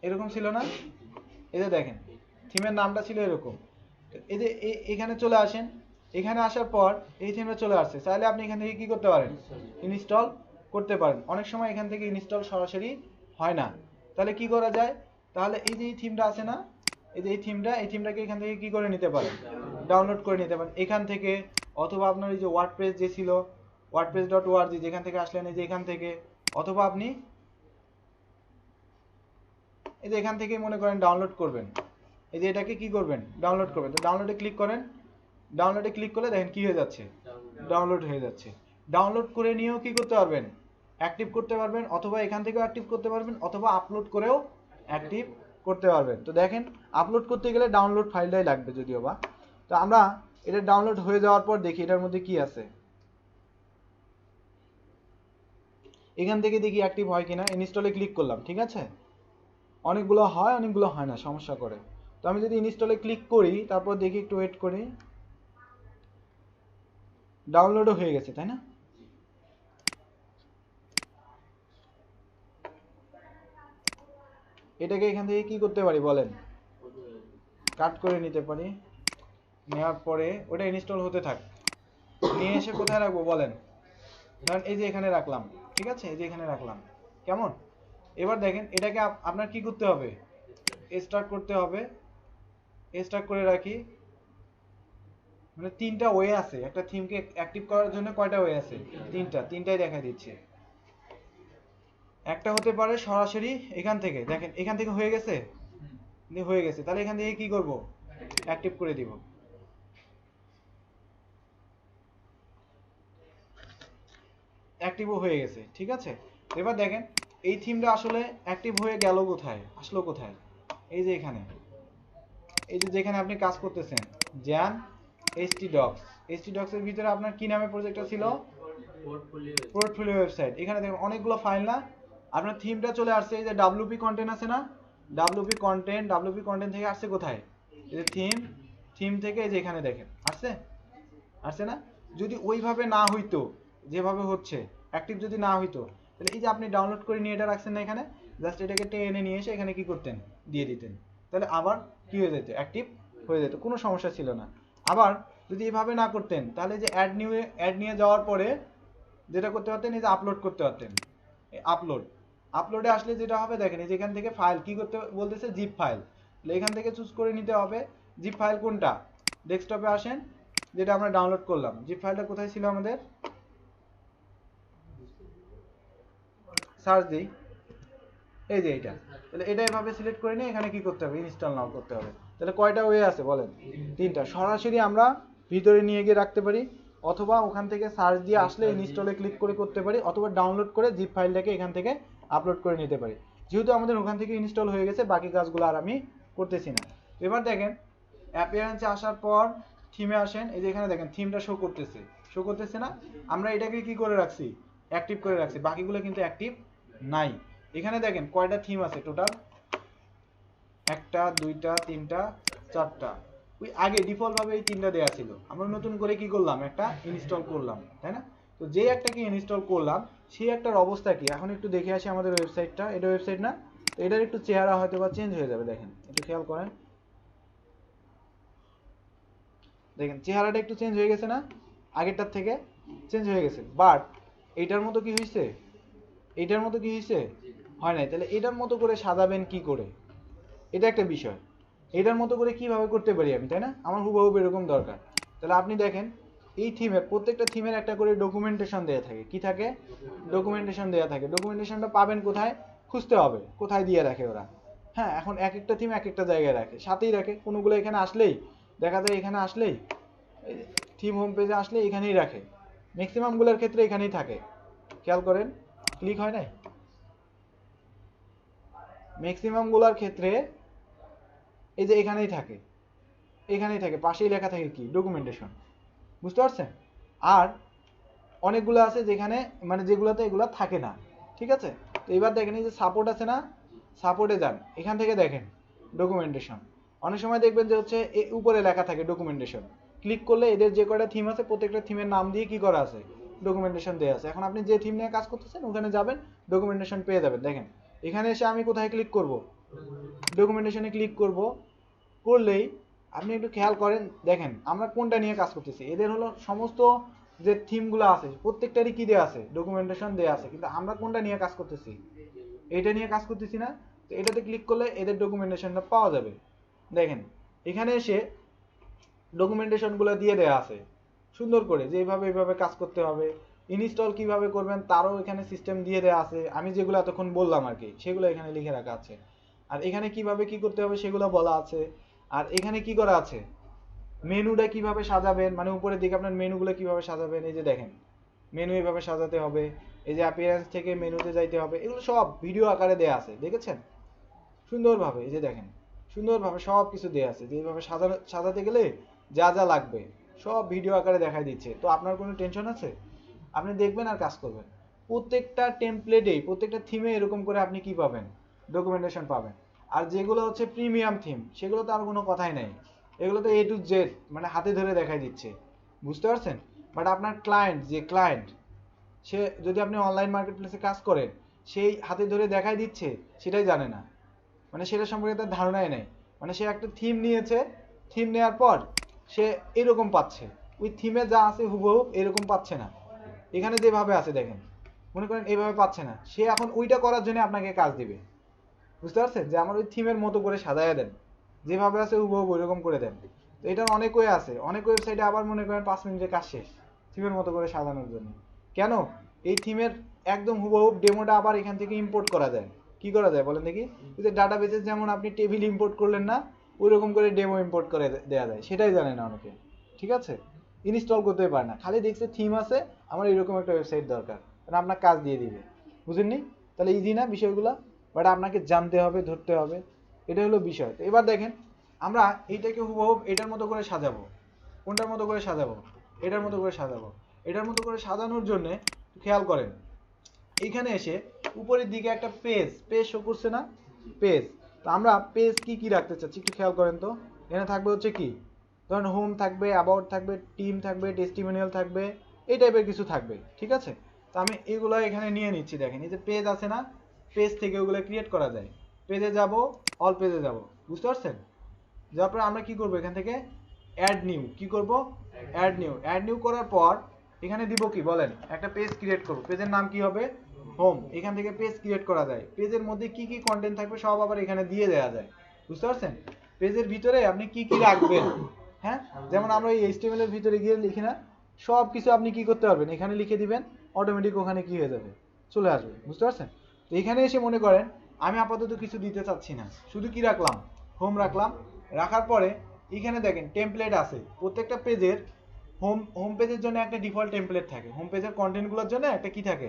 এরকম ছিল না, এই যে দেখেন থিমের নামটা ছিল এরকম। এই যে এখানে চলে আসেন, এখানে আসার পর এই থিমটা চলে আসছে, চাইলে আপনি এখান থেকে কি করতে পারেন, ইনস্টল করতে পারেন। অনেক সময় এখান থেকে ইনস্টল সরাসরি হয় না, তাহলে কি করা যায়, তাহলে এই যে এই থিমটা আছে না, এই যে এই থিমটাকে এখান থেকে কি করে নিতে পারেন, ডাউনলোড করে নিতে পারেন এখান থেকে, অথবা আপনার এই যে ওয়ার্ডপ্রেস যে ছিল wordpress.org, যেখান থেকে আসলেন এই যে এখান থেকে, অথবা আপনি এই যে এখান থেকেই মনে করেন ডাউনলোড করবেন, এই যে এটাকে কি করবেন, ডাউনলোড করবেন। তো ডাউনলোডে ক্লিক করেন, ডাউনলোডে ক্লিক করলে দেখেন কি হয়ে যাচ্ছে, ডাউনলোড হয়ে যাচ্ছে। ডাউনলোড করে নিয়েও কি করতে পারবেন, অ্যাক্টিভ করতে পারবেন, অথবা এখান থেকেও অ্যাক্টিভ করতে পারবেন, অথবা আপলোড করেও অ্যাক্টিভ করতে পারবেন। তো দেখেন আপলোড করতে গেলে ডাউনলোড ফাইলটাই লাগবে যদিও বা। তো আমরা এটা ডাউনলোড হয়ে যাওয়ার পর দেখি এটার মধ্যে কি আছে, এখান থেকে দেখি অ্যাক্টিভ হয় কিনা। ইনস্টলে ক্লিক করলাম, ঠিক আছে? অনেকগুলো হয় অনেকগুলো হয় না, সমস্যা করে। তো আমি যদি ইনস্টলে ক্লিক করি তারপর দেখি, একটু ওয়েট করি, ডাউনলোডও হয়ে গেছে, তাই না? এটাকে এখান থেকে কি করতে পারি বলেন, কাট করে নিতে পারি। নেওয়ার পরে ওটা ইনস্টল হতে থাক, নিয়ে এসে কোথায় রাখবো বলেন? ধরেন এই যে এখানে রাখলাম, ঠিক আছে, এই যে এখানে রাখলাম, কেমন? এবার দেখেন এটাকে আপনার কি করতে হবে, স্টার্ট করতে হবে। স্টার্ট করে রাখি, মানে তিনটা ওয়ে আছে একটা থিমকে অ্যাক্টিভ করার জন্য। কয়টা ওয়ে আছে? তিনটাই দেখা দিচ্ছে। একটা হতে পারে সরাসরি এখান থেকে, দেখেন এখান থেকে হয়ে গেছে, হয়ে গেছে, তাহলে এখান থেকে কি করব, অ্যাক্টিভ করে দিব। অ্যাক্টিভও হয়ে গেছে, ঠিক আছে। এবার দেখেন এই থিমটা আসলে অ্যাক্টিভ হয়ে গেল কোথায়, আসলো কোথায়? এই যে এখানে, এই যে যেখানে আপনি কাজ করতেছেন, জ্যান htdocs। htdocs এর ভিতরে আপনার কি নামে প্রজেক্টটা ছিল? Portfolio website. এখানে দেখুন অনেকগুলো ফাইল না, আপনার থিমটা চলে আসছে। এই যে wp কন্টেন্ট আছে না, wp কন্টেন্ট থেকে আসছে কোথায়? এই যে থিম থেকে এই যে এখানে দেখেন আসছে, আসছে না? যদি ওইভাবে না হইতো, যেভাবে হচ্ছে অ্যাক্টিভ যদি না হইতো, তাহলে এই যে আপনি ডাউনলোড করে নিয়ে এটা রাখছেন না এখানে, জাস্ট এটাকে টেনে নিয়ে এসে এখানে কি করতেন, দিয়ে দিতেন, তাহলে আবার কি হয়ে যেত, অ্যাক্টিভ হয়ে যেত, কোনো সমস্যা ছিল না। আবার যদি এভাবে না করতেন, তাহলে যে অ্যাড নিয়ে যাওয়ার পরে যেটা করতে পারতেন, এই যে আপলোড করতে পারতেন। আপলোডে আসলে যেটা হবে দেখেন, এই যে এখান থেকে ফাইল কি করতে বলতেছে, জিপ ফাইল। এখান থেকে চুজ করে নিতে হবে জিপ ফাইল কোনটা। ডেস্কটপে আসেন, যেটা আমরা ডাউনলোড করলাম, জিপ ফাইলটা কোথায় ছিল আমাদের, সার্চ দিই, এই যে এইটা। তাহলে এটা এভাবে সিলেক্ট করে নিয়ে এখানে কি করতে হবে, ইনস্টল নাও করতে হবে। তাহলে কয়টা ওয়ে আছে বলেন? তিনটা। সরাসরি আমরা ভিতরে নিয়ে গিয়ে রাখতে পারি, অথবা ওখান থেকে সার্চ দিয়ে আসলে ইনস্টলে ক্লিক করে করতে পারি, অথবা ডাউনলোড করে জিপ ফাইলটাকে এখান থেকে আপলোড করে নিতে পারি। যেহেতু আমাদের ওখান থেকে ইনস্টল হয়ে গেছে, বাকি কাজগুলো আর আমি করতেছি না। এবার দেখেন অ্যাপিয়ারেন্সে আসার পর থিমে আসেন, এই যে এখানে দেখেন থিমটা শো করতেছে না? আমরা এটাকে কি করে রাখছি, অ্যাক্টিভ করে রাখছি, বাকিগুলো কিন্তু অ্যাক্টিভ নাই। এখানে দেখেন কয়টা থিম আছে টোটাল, একটা, দুইটা, তিনটা, চারটা। ওই আগে ডিফল্ট ভাবে এই তিনটা দেয়া ছিল, আমরা নতুন করে কি করলাম, একটা ইনস্টল করলাম, তাই না? তো যে একটাকে ইনস্টল করলাম, সেই একটার অবস্থা কি এখন একটু দেখে আসি। আমাদের ওয়েবসাইটটা, এটা ওয়েবসাইট না, তো এটার একটু চেহারা হয়তো বা চেঞ্জ হয়ে যাবে, দেখেন একটু খেয়াল করেন, দেখেন চেহারাটা একটু চেঞ্জ হয়ে গেছে না, আগেরটার থেকে চেঞ্জ হয়ে গেছে। বাট এইটার মতো কি হয়েছে, এইটার মতো কি হয়েছে, হয় নাই। তাহলে এটার মতো করে সাজাবেন কি করে, এটা একটা বিষয়। এটার মতো করে কিভাবে করতে পারি আমি, তাই না? আমার হুবহু এরকম দরকার। তাহলে আপনি দেখেন এই থিমের, প্রত্যেকটা থিমের একটা করে ডকুমেন্টেশন দেয়া থাকে। কি থাকে? ডকুমেন্টেশন দেয়া থাকে। ডকুমেন্টেশনটা পাবেন কোথায়, খুঁজতে হবে কোথায় দিয়ে রাখে ওরা। হ্যাঁ, এখন এক একটা থিম এক একটা জায়গায় রাখে, সাথেই রাখে। কোনোগুলো এখানে আসলেই দেখা যায়, এখানে আসলেই থিম হোম পেজে আসলে এখানেই রাখে, ম্যাক্সিমাম গুলোর ক্ষেত্রে এখানেই থাকে। খেয়াল করেন, ক্লিক হয় নাই, ম্যাক্সিমাম গুলোর ক্ষেত্রে এই যে এখানেই থাকে, এখানেই থাকে, পাশেই লেখা থাকে কি, ডকুমেন্টেশন। বুঝতে পারছেন? আর অনেকগুলো আছে যেখানে, মানে যেগুলোতে এগুলো থাকে না, ঠিক আছে। তো এবার দেখেন এই যে সাপোর্ট আছে না, সাপোর্টে যান, এখান থেকে দেখেন ডকুমেন্টেশন। অনেক সময় দেখবেন যে হচ্ছে উপরে লেখা থাকে ডকুমেন্টেশন, ক্লিক করলে এদের যে কয়টা থিম আছে প্রত্যেকটা থিমের নাম দিয়ে কি করা আছে, ডকুমেন্টেশন দেওয়া আছে। এখন আপনি যে থিম নিয়ে কাজ করতেছেন ওখানে যাবেন, ডকুমেন্টেশন পেয়ে যাবেন। দেখেন এখানে এসে আমি কোথায় ক্লিক করব, ডকুমেন্টেশনে ক্লিক করব, করলেই আপনি একটু খেয়াল করেন, দেখেন আমরা কোনটা নিয়ে কাজ করতেছি। এদের হলো সমস্ত যে থিমগুলো আছে প্রত্যেকটারই কি দেয়া আছে, ডকুমেন্টেশন দেয়া আছে, কিন্তু আমরা কোনটা নিয়ে কাজ করতেছি, এটা নিয়ে কাজ করতেছি না। তো এটাতে ক্লিক করলে এদের ডকুমেন্টেশনটা পাওয়া যাবে। দেখেন এখানে এসে ডকুমেন্টেশনগুলো দিয়ে দেয়া আছে সুন্দর করে, যে এইভাবে কাজ করতে হবে। ইনস্টল কিভাবে করবেন তারও এখানে সিস্টেম দিয়ে দেয়া আছে, আমি যেগুলো এতক্ষণ বললাম আর কি, সেগুলো এখানে লিখে রাখা আছে। আর এখানে কিভাবে কি করতে হবে সেগুলো বলা আছে। আর এখানে কি করা আছে, মেনুটা কিভাবে সাজাবেন, মানে উপরের দিকে আপনার মেনুগুলো কিভাবে সাজাবেন, এই যে দেখেন মেনু এইভাবে সাজাতে হবে, এই যে অ্যাপিয়ারেন্স থেকে মেনুতে যাইতে হবে, এগুলো সব ভিডিও আকারে দেয়া আছে, দেখেছেন সুন্দরভাবে। এই যে দেখেন সুন্দরভাবে সব কিছু দেয়া আছে, যে এইভাবে সাজাতে গেলে যা যা লাগবে সব ভিডিও আকারে দেখাই দিচ্ছে। তো আপনার কোনো টেনশন আছে, আপনি দেখবেন আর কাজ করবেন। প্রত্যেকটা টেমপ্লেটেই, প্রত্যেকটা থিমে এরকম করে আপনি কি পাবেন, ডকুমেন্টেশন পাবেন। আর যেগুলো হচ্ছে প্রিমিয়াম থিম, সেগুলো তো আর কোনো কথাই নেই, এগুলো তো A to Z, মানে হাতে ধরে দেখাই দিচ্ছে। বুঝতে পারছেন? বাট আপনার ক্লায়েন্ট, যে ক্লায়েন্ট, সে যদি আপনি অনলাইন মার্কেটপ্লেসে কাজ করেন, সেই হাতে ধরে দেখাই দিচ্ছে সেটাই জানে না, মানে সেটা সম্পর্কে তার ধারণাই নেই। মানে সে একটা থিম নিয়েছে, থিম নেওয়ার পর সে এরকম পাচ্ছে, ওই থিমে যা আছে হুবহু এরকম পাচ্ছে না, এখানে যেভাবে আছে দেখেন, মনে করেন এইভাবে পাচ্ছে না, সে এখন ওইটা করার জন্য আপনাকে কাজ দিবে। বুঝতে পারছেন, যে আমার ওই থিমের মতো করে সাজায় দেন, যেভাবে আছে হুবহু ওইরকম করে দেন। তো এটার অনেক ওয়ে আছে, অনেক ওয়েবসাইটে আবার মনে করেন 5 মিনিটে কাজ শেষ থিমের মতো করে সাজানোর জন্য। কেন? এই থিমের একদম হুবহু ডেমোটা আবার এখান থেকে ইম্পোর্ট করা যায়। কি করা যায় বলেন দেখি? এই যে ডাটাবেসে যেমন আপনি টেবিল ইম্পোর্ট করলেন না, ওইরকম করে ডেমো ইম্পোর্ট করে দেওয়া যায়, সেটাই জানে না অনেকে। ঠিক আছে, ইনস্টল করতে পারে না, খালি দেখছে থিম আছে, আমার এরকম একটা ওয়েবসাইট দরকার, মানে আপনার কাজ দিয়ে দিবে। বুঝেননি? তাহলে ইজি না বিষয়গুলো? বাট আপনাকে জানতে হবে, ধরতে হবে, এটা হলো বিষয়। তো এবার দেখেন আমরা এইটাকে হুবহু এটার মতো করে সাজাবো। কোনটার মতো করে সাজাবো? এটার মতো করে সাজাবো। এটার মতো করে সাজানোর জন্য খেয়াল করেন, এইখানে এসে উপরের দিকে একটা পেজ শো করছে না? পেজ। তো আমরা পেজ কি কি রাখতে চাচ্ছি একটু খেয়াল করেন তো। এখানে থাকবে হচ্ছে কি, ধরেন হোম থাকবে, অ্যাবাউট থাকবে, টিম থাকবে, টেস্টিমোনিয়াল থাকবে, এই টাইপের কিছু থাকবে। ঠিক আছে, তো আমি এগুলো এখানে নিয়ে নিচ্ছি। দেখেন এই যে পেজ আছে না, পেজ থেকে ওগুলো ক্রিয়েট করা যায়। পেজে যাব, অল পেজে যাব। বুঝতে পারছেন? যাওয়ার পর আমরা কি করব, এখান থেকে অ্যাড নিউ, কি করব, অ্যাড নিউ করার পর এখানে দিব কি বলেন, একটা পেজ ক্রিয়েট করব। পেজের নাম কি হবে? হোম। এখান থেকে পেজ ক্রিয়েট করা যায়, পেজের মধ্যে কি কি কন্টেন্ট থাকবে সব আবার এখানে দিয়ে দেওয়া যায়। বুঝতে পারছেন? পেজের ভিতরে আপনি কি কি রাখবেন, হ্যাঁ, যেমন আমরা এই এইচটিএমএল এর ভিতরে গিয়ে লিখি না, সব কিছু আপনি কি করতে পারবেন, এখানে লিখে দিবেন, অটোমেটিক ওখানে কি হয়ে যাবে, চলে আসবে। বুঝতে পারছেন? তো এখানে এসে মনে করেন আমি আপাতত কিছু দিতে চাচ্ছি না, শুধু কি রাখলাম, হোম রাখলাম। রাখার পরে এখানে দেখেন টেমপ্লেট আছে, প্রত্যেকটা পেজের হোম পেজের জন্য একটা ডিফল্ট টেমপ্লেট থাকে, হোম পেজের কন্টেন্টগুলোর জন্য একটা কি থাকে,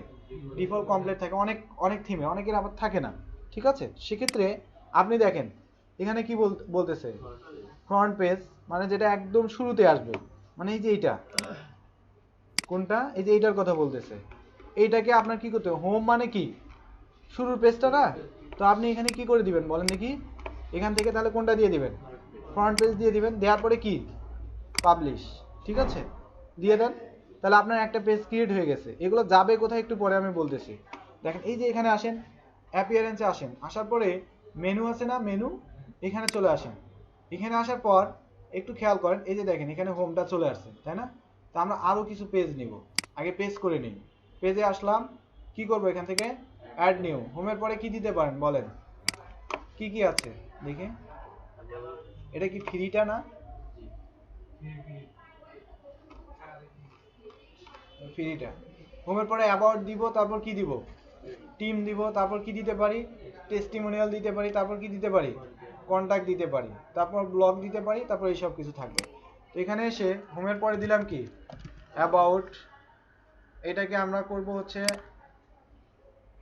ডিফল্ট কমপ্লেট থাকে। অনেক অনেক থিমে অনেকের আবার থাকে না। ঠিক আছে, সেক্ষেত্রে আপনি দেখেন এখানে কি বলতেছে, ফ্রন্ট পেজ, মানে যেটা একদম শুরুতে আসবে, মানে এই যে এইটা, কোনটা, এই যে এইটার কথা বলতেছে। এইটাকে আপনার কি করতে হবে, হোম মানে কি, শুরুর পেজটা না? তো আপনি এখানে কি করে দিবেন বলেন দেখি, এখান থেকে তাহলে কোনটা দিয়ে দিবেন, ফ্রন্ট পেজ দিয়ে দিবেন। দেওয়ার পরে কি, পাবলিশ। ঠিক আছে, দিয়ে দেন, তাহলে আপনার একটা পেজ ক্রিয়েট হয়ে গেছে। এগুলো যাবে কোথায় একটু পরে আমি বলতেছি। দেখেন এই যে এখানে আসেন, অ্যাপিয়ারেন্সে আসেন, আসার পরে মেনু আছে না, মেনু, এখানে চলে আসেন। এখানে আসার পর একটু খেয়াল করেন, এই যে দেখেন এখানে হোমটা চলে আসছে, তাই না? তো আমরা আরো কিছু পেজ নিব, আগে পেজ করে নিই। পেজে আসলাম, কি করব, এখান থেকে অ্যাড নিউ। হোমের পরে কি দিতে পারেন বলেন, কি কি আছে দেখে, এটা কি ফ্রিটা না? ফ্রিটা। হোমের পরে অ্যাবাউট দিব, তারপর কি দিব, টিম দিব, তারপর কি দিতে পারি, টেস্টিমোনিয়াল দিতে পারি, তারপর কি দিতে পারি, কন্টাক্ট দিতে পারি, তারপর ব্লগ দিতে পারি, তারপর এইসব কিছু থাকবে। তো এখানে এসে হোমের পরে দিলাম কি, অ্যাবাউট, এটাকে আমরা করব হচ্ছে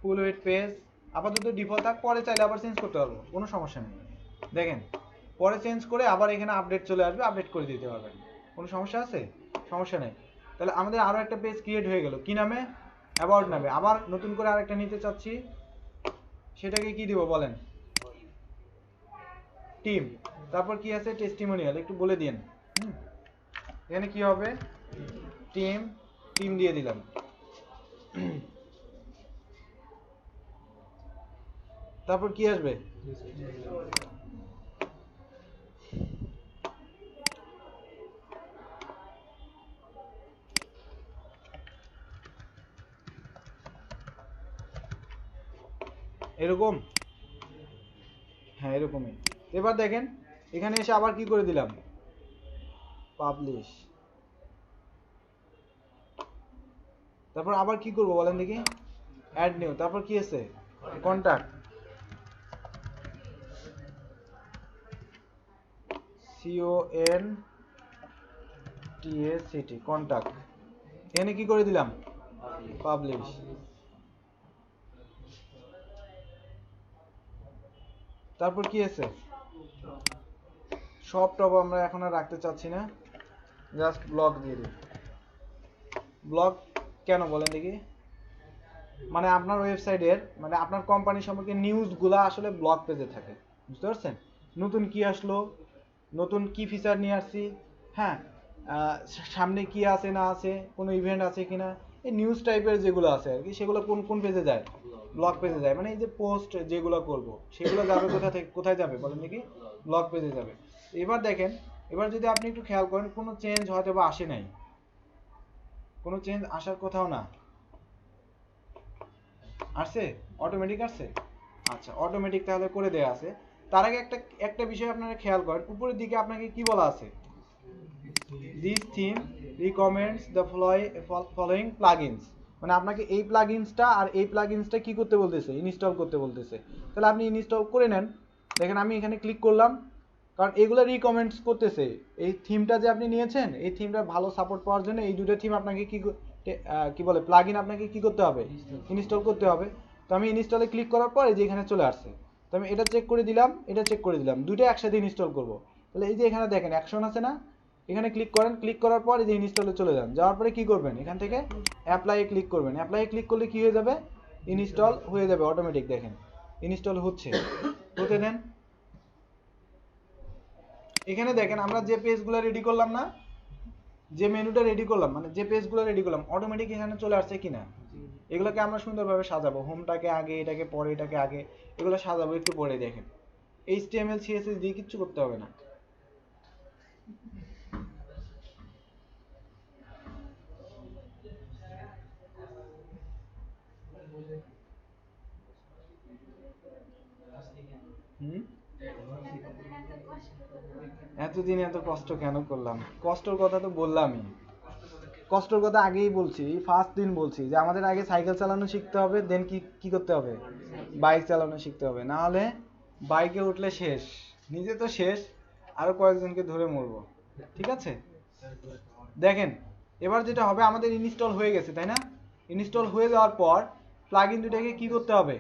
ফুল উইথ পেজ। আপাতত ডিফল্ট থাক, পরে চাইলে আবার চেঞ্জ করতে পারবো, কোনো সমস্যা নেই। দেখেন পরে চেঞ্জ করে আবার এখানে আপডেট চলে আসবে, আপডেট করে দিতে পারবেন, কোনো সমস্যা আছে? সমস্যা নেই। তাহলে আমাদের আরো একটা পেজ ক্রিয়েট হয়ে গেল, কি নামে, অ্যাবাউট নামে। আবার নতুন করে আরেকটা নিতে চাচ্ছি, সেটাকে কি দিব বলেন, টিম। তারপর কি আছে, টেস্টিমোনিয়াল, একটু বলে দিন। এখানে কি হবে, টিম, টিম দিয়ে দিলাম। তারপর কি আসবে, এরকম, হ্যাঁ এরকমই। এবার দেখেন এখানে এসে আবার কি করে দিলাম, পাবলিশ। তারপর আবার কি করব বলেন দেখি, অ্যাড নিউ, তারপর কি আছে, কন্টাক্ট, CONTACT, কন্টাক্ট। এখানে কি করে দিলাম, পাবলিশ। তারপর কি আছে, সব টপ আমরা এখন আর রাখতে চাচ্ছি না, জাস্ট ব্লগ দিয়ে দিই। ব্লগ কেন বলেন দেখি, মানে আপনার ওয়েবসাইটের, মানে আপনার কোম্পানি সম্পর্কে নিউজগুলো আসলে ব্লগ পেজে থাকে। বুঝতে পারছেন? নতুন কি আসলো, নতুন কি ফিচার নিয়ে আসছি, হ্যাঁ, সামনে কি আছে না আছে, কোনো ইভেন্ট আছে কিনা, এই নিউজ টাইপের যেগুলো আছে আর কি, সেগুলো কোন কোন পেজে যায়, ব্লগ পেজে যায়। মানে এই যে পোস্ট যেগুলো করব সেগুলো যাবে কোথা থেকে, কোথায় যাবে বলেন দেখি, ব্লগ পেজে যাবে। এবার দেখেন, এবার যদি আপনি একটু খেয়াল করেন, কোনো চেঞ্জ হয়তো বা আসে নাই, কোনো চেঞ্জ আসার কোথাও না, আসছে অটোমেটিক আসছে। আচ্ছা অটোমেটিক তাহলে করে দেয়া আছে। তার আগে একটা একটা বিষয় আপনারা খেয়াল করেন, উপরের দিকে আপনাকে কি বলা আছে, this theme recommends the following plugins, মানে আপনাকে এই প্লাগইনসটা আর এই প্লাগইনসটা কি করতে বলতেছে, ইনস্টল করতে বলতেছে। তাহলে আপনি ইনস্টল করে নেন। দেখেন আমি এখানে ক্লিক করলাম, কারণ এগুলো রিকমেন্ডস করতেছে। এই থিমটা যে আপনি নিয়েছেন, এই থিমটা ভালো সাপোর্ট পাওয়ার জন্য এই দুটো থিম আপনাকে কি বলে প্লাগইন আপনাকে কি করতে হবে, ইনস্টল করতে হবে। তো আমি ইনস্টলে ক্লিক করার পর এই যে এখানে চলে আসছে। তো আমি এটা চেক করে দিলাম, এটা চেক করে দিলাম, দুটো একসাথে ইনস্টল করব। তাহলে এই যে এখানে দেখেন অ্যাকশন আছে না, এখানে ক্লিক করেন, ক্লিক করার পর এই যে ইনস্টলে চলে যান। যাওয়ার পরে কি করবেন, এখান থেকে অ্যাপ্লাই ক্লিক করবেন। অ্যাপ্লাই ক্লিক করলে কি হয়ে যাবে, ইনস্টল হয়ে যাবে অটোমেটিক। দেখেন ইনস্টল হচ্ছে, হতে দেন। এখানে দেখেন আমরা যে পেজগুলো রেডি করলাম না, যে মেনুটা রেডি করলাম, মানে যে পেজগুলো রেডি করলাম, অটোমেটিক এখানে চলে আসছে কিনা। এগুলোকে আমরা সুন্দরভাবে সাজাবো, হোমটাকে আগে, এটাকে পরে, এটাকে আগে, এগুলো সাজাবো একটু পরে। দেখেন HTML CSS দিয়ে কিচ্ছু করতে হবে না। হুম, এতদিন এত কষ্ট কেন করলাম, কষ্টর কথা তো বললামই, কষ্টর কথা আগেই বলছি, ফার্স্ট দিন বলছি যে আমাদের আগে সাইকেল চালানো শিখতে হবে, দেন কি কি করতে হবে, বাইক চালানো শিখতে হবে। না হলে বাইকে উঠলে শেষ, নিজে তো শেষ, আরো কয়েকজনকে ধরে মরবো। ঠিক আছে, দেখেন এবার যেটা হবে, আমাদের ইনস্টল হয়ে গেছে তাই না। ইনস্টল হয়ে যাওয়ার পর প্লাগইন দুটাকে কি করতে হবে,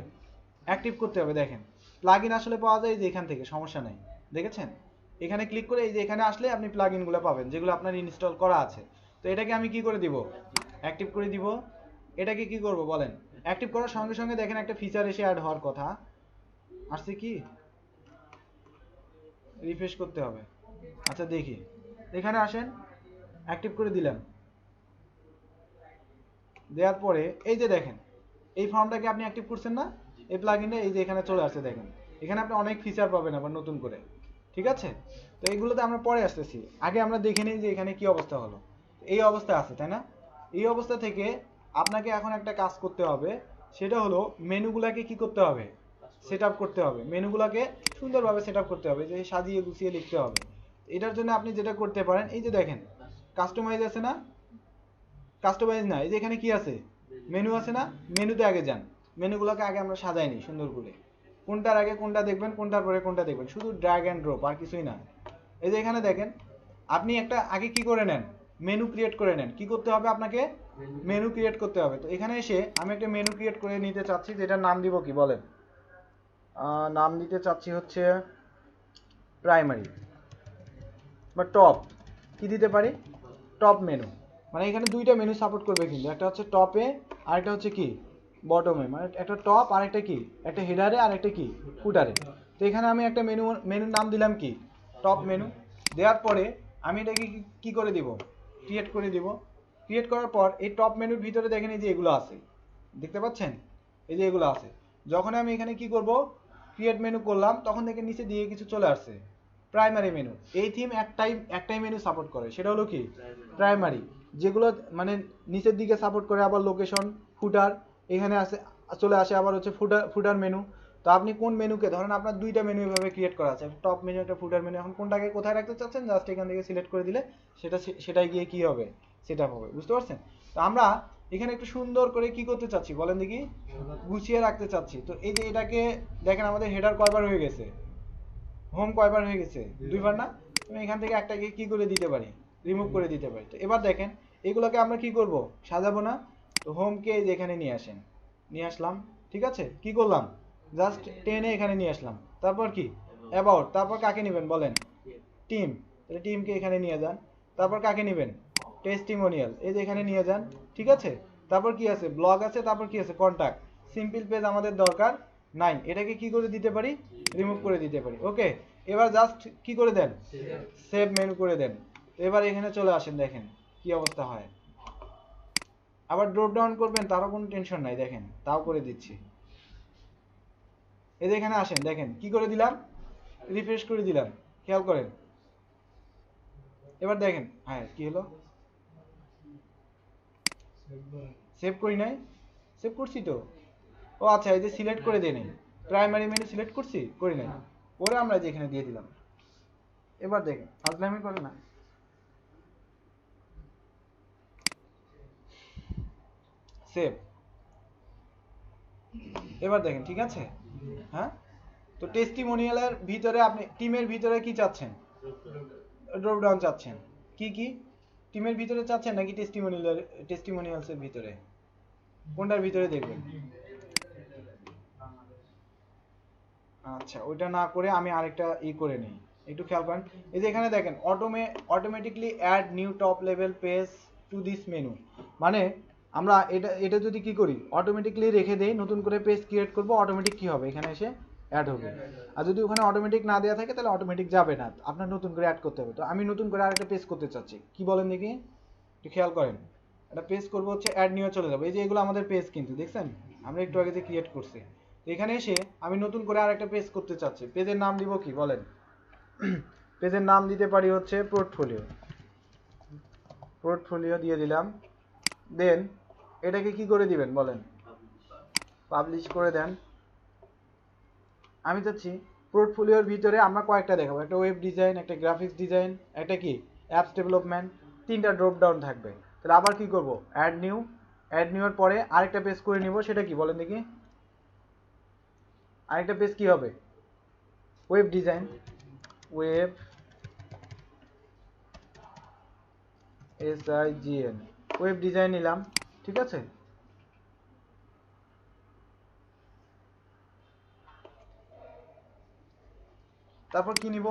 অ্যাক্টিভ করতে হবে। দেখেন প্লাগইন আসলে পাওয়া যায় যে এখান থেকে, সমস্যা নাই। দেখেছেন এখানে ক্লিক করে এই যে এখানে আসলে আপনি প্লাগইনগুলো পাবেন যেগুলো আপনার ইনস্টল করা আছে। তো এটাকে আমি কি করে দিব, অ্যাক্টিভ করে দিব। এটাকে কি করব বলেন, অ্যাক্টিভ করার সঙ্গে সঙ্গে দেখেন একটা ফিচার এসে অ্যাড হওয়ার কথা, আসছে কি, রিফ্রেশ করতে হবে। আচ্ছা দেখি, এখানে আসেন, অ্যাক্টিভ করে দিলাম। দেওয়ার পরে এই যে দেখেন এই ফর্মটাকে আপনি অ্যাক্টিভ করছেন না, এই প্লাগইনটা এই যে এখানে চলে আসছে। দেখেন এখানে আপনি অনেক ফিচার পাবেন আবার নতুন করে। ঠিক আছে, তো এইগুলোতে আমরা পরে আসতেছি, আগে আমরা দেখে নিই যে এখানে কি অবস্থা হলো। এই অবস্থা আছে তাই না। এই অবস্থা থেকে আপনাকে এখন একটা কাজ করতে হবে, সেটা হলো মেনুগুলাকে কি করতে হবে, সেট আপ করতে হবে। মেনুগুলাকে সুন্দরভাবে সেট আপ করতে হবে, যে সাজিয়ে গুছিয়ে লিখতে হবে। এটার জন্য আপনি যেটা করতে পারেন, এই যে দেখেন কাস্টমাইজ আছে না, কাস্টমাইজ না, এই যে এখানে কি আছে, মেনু আছে না, মেনুতে আগে যান। মেনুগুলোকে আগে আমরা সাজাই নিই সুন্দর করে, কোনটার আগে কোনটা দেখবেন, কোনটার পরে কোনটা দেখবেন, শুধু ড্র্যাগ অ্যান্ড ড্রপ আর কিছুই না। এই যে এখানে দেখেন আপনি একটা আগে কি করে নেন, মেনু ক্রিয়েট করে নেন। কি করতে হবে আপনাকে, মেনু ক্রিয়েট করতে হবে। তো এখানে এসে আমি একটা মেনু ক্রিয়েট করে নিতে চাচ্ছি, যেটার নাম দিব কি বলেন, নাম দিতে চাচ্ছি হচ্ছে প্রাইমারি বা টপ, কি দিতে পারি, টপ মেনু। মানে এখানে দুইটা মেনু সাপোর্ট করবে কিন্তু, একটা হচ্ছে টপে আর একটা হচ্ছে কি বটমে, মানে একটা টপ আর একটা কি, একটা হেডারে আর একটা কি ফুটারে। তো এখানে আমি একটা মেনুর নাম দিলাম কি, টপ মেনু। দেওয়ার পরে আমি এটাকে কি করে দিব, ক্রিয়েট করে দিব। ক্রিয়েট করার পর এই টপ মেনুর ভিতরে দেখেন এই যে এগুলো আছে, দেখতে পাচ্ছেন এই যে এগুলো আছে। যখন আমি এখানে কি করব, ক্রিয়েট মেনু করলাম, তখন দেখে নিচে দিয়ে কিছু চলে আসছে, প্রাইমারি মেনু। এই থিম একটাই মেনু সাপোর্ট করে, সেটা হলো কি প্রাইমারি। যেগুলো মানে নিচের দিকে সাপোর্ট করে আবার লোকেশন, ফুটার, এখানে আসে চলে আসে আবার হচ্ছে ফুটার মেনু। তো আপনি কোন মেনুকে, ধরেন আপনার দুইটা মেনু এভাবে ক্রিয়েট করা আছে, টপ মেনু একটা ফুটার মেনু, এখন কোনটাকে কোথায় রাখতে চাচ্ছেন, জাস্ট এখান থেকে সিলেক্ট করে দিলে সেটাই গিয়ে কি হবে, সেট আপ হবে। বুঝতে পারছেন। তো আমরা এখানে একটু সুন্দর করে কি করতে চাচ্ছি বলেন দেখি, গুছিয়ে রাখতে চাচ্ছি। তো এই যে এটাকে দেখেন আমাদের হেডার কয়বার হয়ে গেছে, হোম কয়বার হয়ে গেছে, দুইবার না। আমি এখান থেকে একটাকে কি করে দিতে পারি, রিমুভ করে দিতে পারি। তো এবার দেখেন এগুলোকে আমরা কি করব, সাজাবো না। তো হোমকে যেখানে নিয়ে আসেন, নিয়ে আসলাম। ঠিক আছে, কি করলাম, জাস্ট টেনে এখানে নিয়ে আসলাম। তারপর কি অ্যাবাউট, তারপর কাকে নেবেন বলেন, টিম, তাহলে টিমকে এখানে নিয়ে যান। তারপর কাকে নেবেন, টেস্টিমোনিয়াল, এই যে এখানে নিয়ে যান। ঠিক আছে, তারপর কি আছে, ব্লগ আছে, তারপর কি আছে, কন্টাক্ট। সিম্পল পেজ আমাদের দরকার নাই, এটাকে কি করে দিতে পারি, রিমুভ করে দিতে পারি। ওকে, এবার জাস্ট কি করে দেন, সেভ মেনু করে দেন। এবার এখানে চলে আসেন, দেখেন কি অবস্থা হয়। আবার ড্রপ ডাউন করবেন, তারও কোনো টেনশন নাই, দেখেন তাও করে দিচ্ছি। এই যে এখানে আসেন, দেখেন কি করে দিলাম, রিফ্রেশ করে দিলাম, খেয়াল করেন। এবার দেখেন হ্যাঁ কি হলো, সেভ করি নাই, সেভ করছি তো। ও আচ্ছা, এই যে সিলেক্ট করে দেই নাই, প্রাইমারি মেনু সিলেক্ট করছি, করি নাই, ওরে আমরা যে এখানে দিয়ে দিলাম। এবার দেখেন ফাজলামি করে না, সেভ। এবার দেখেন ঠিক আছে। হ্যাঁ, তো টেস্টিমোনিয়ালের ভিতরে আপনি টিমের ভিতরে কি চাচ্ছেন? ড্রপ ডাউন চাচ্ছেন। কি কি টিমের ভিতরে চাচ্ছেন নাকি টেস্টিমোনিয়ালসের ভিতরে? কোনটার ভিতরে দেখবেন? আচ্ছা, ওইটা না করে আমি আরেকটা করে নিই, একটু খেয়াল করেন। এই যে এখানে দেখেন automatically add new top level page to this menu, মানে আমরা এটা যদি কি করি, অটোমেটিকলি রেখে দেই, নতুন করে পেজ ক্রিয়েট করব, অটোমেটিক কি হবে, এখানে এসে অ্যাড হবে। আর যদি ওখানে অটোমেটিক না দেওয়া থাকে তাহলে অটোমেটিক যাবে না, আপনার নতুন করে অ্যাড করতে হবে। তো আমি নতুন করে আরেকটা পেজ করতে চাচ্ছি, কি বলেন দেখি, একটু খেয়াল করেন। একটা পেজ করব হচ্ছে অ্যাড নিউ চলে যাবে। এই যে এগুলো আমাদের পেজ, কিন্তু দেখছেন আমরা একটু আগে যে ক্রিয়েট করছি। এখানে এসে আমি নতুন করে আরেকটা পেজ করতে চাচ্ছি, পেজের নাম দিব কি বলেন? পেজের নাম দিতে পারি হচ্ছে পোর্টফোলিও দিয়ে দিলাম। দেন এটাকে কি করে দিবেন বলেন? পাবলিশ করে দেন। আমি চাচ্ছি পোর্টফোলিওর ভিতরে আমরা কয়েকটা দেখাবো, একটা ওয়েব ডিজাইন, একটা গ্রাফিক্স ডিজাইন, একটা কি অ্যাপস ডেভেলপমেন্ট, তিনটা ড্রপ ডাউন থাকবে। তাহলে আবার কি করব, অ্যাড নিউ এর পরে আরেকটা পেজ করে নিব, সেটা কি বলেন দেখি? আরেকটা পেজ কি হবে? Web design, web SIGN, web design নিলাম, ঠিক আছে। তারপর কি নিব?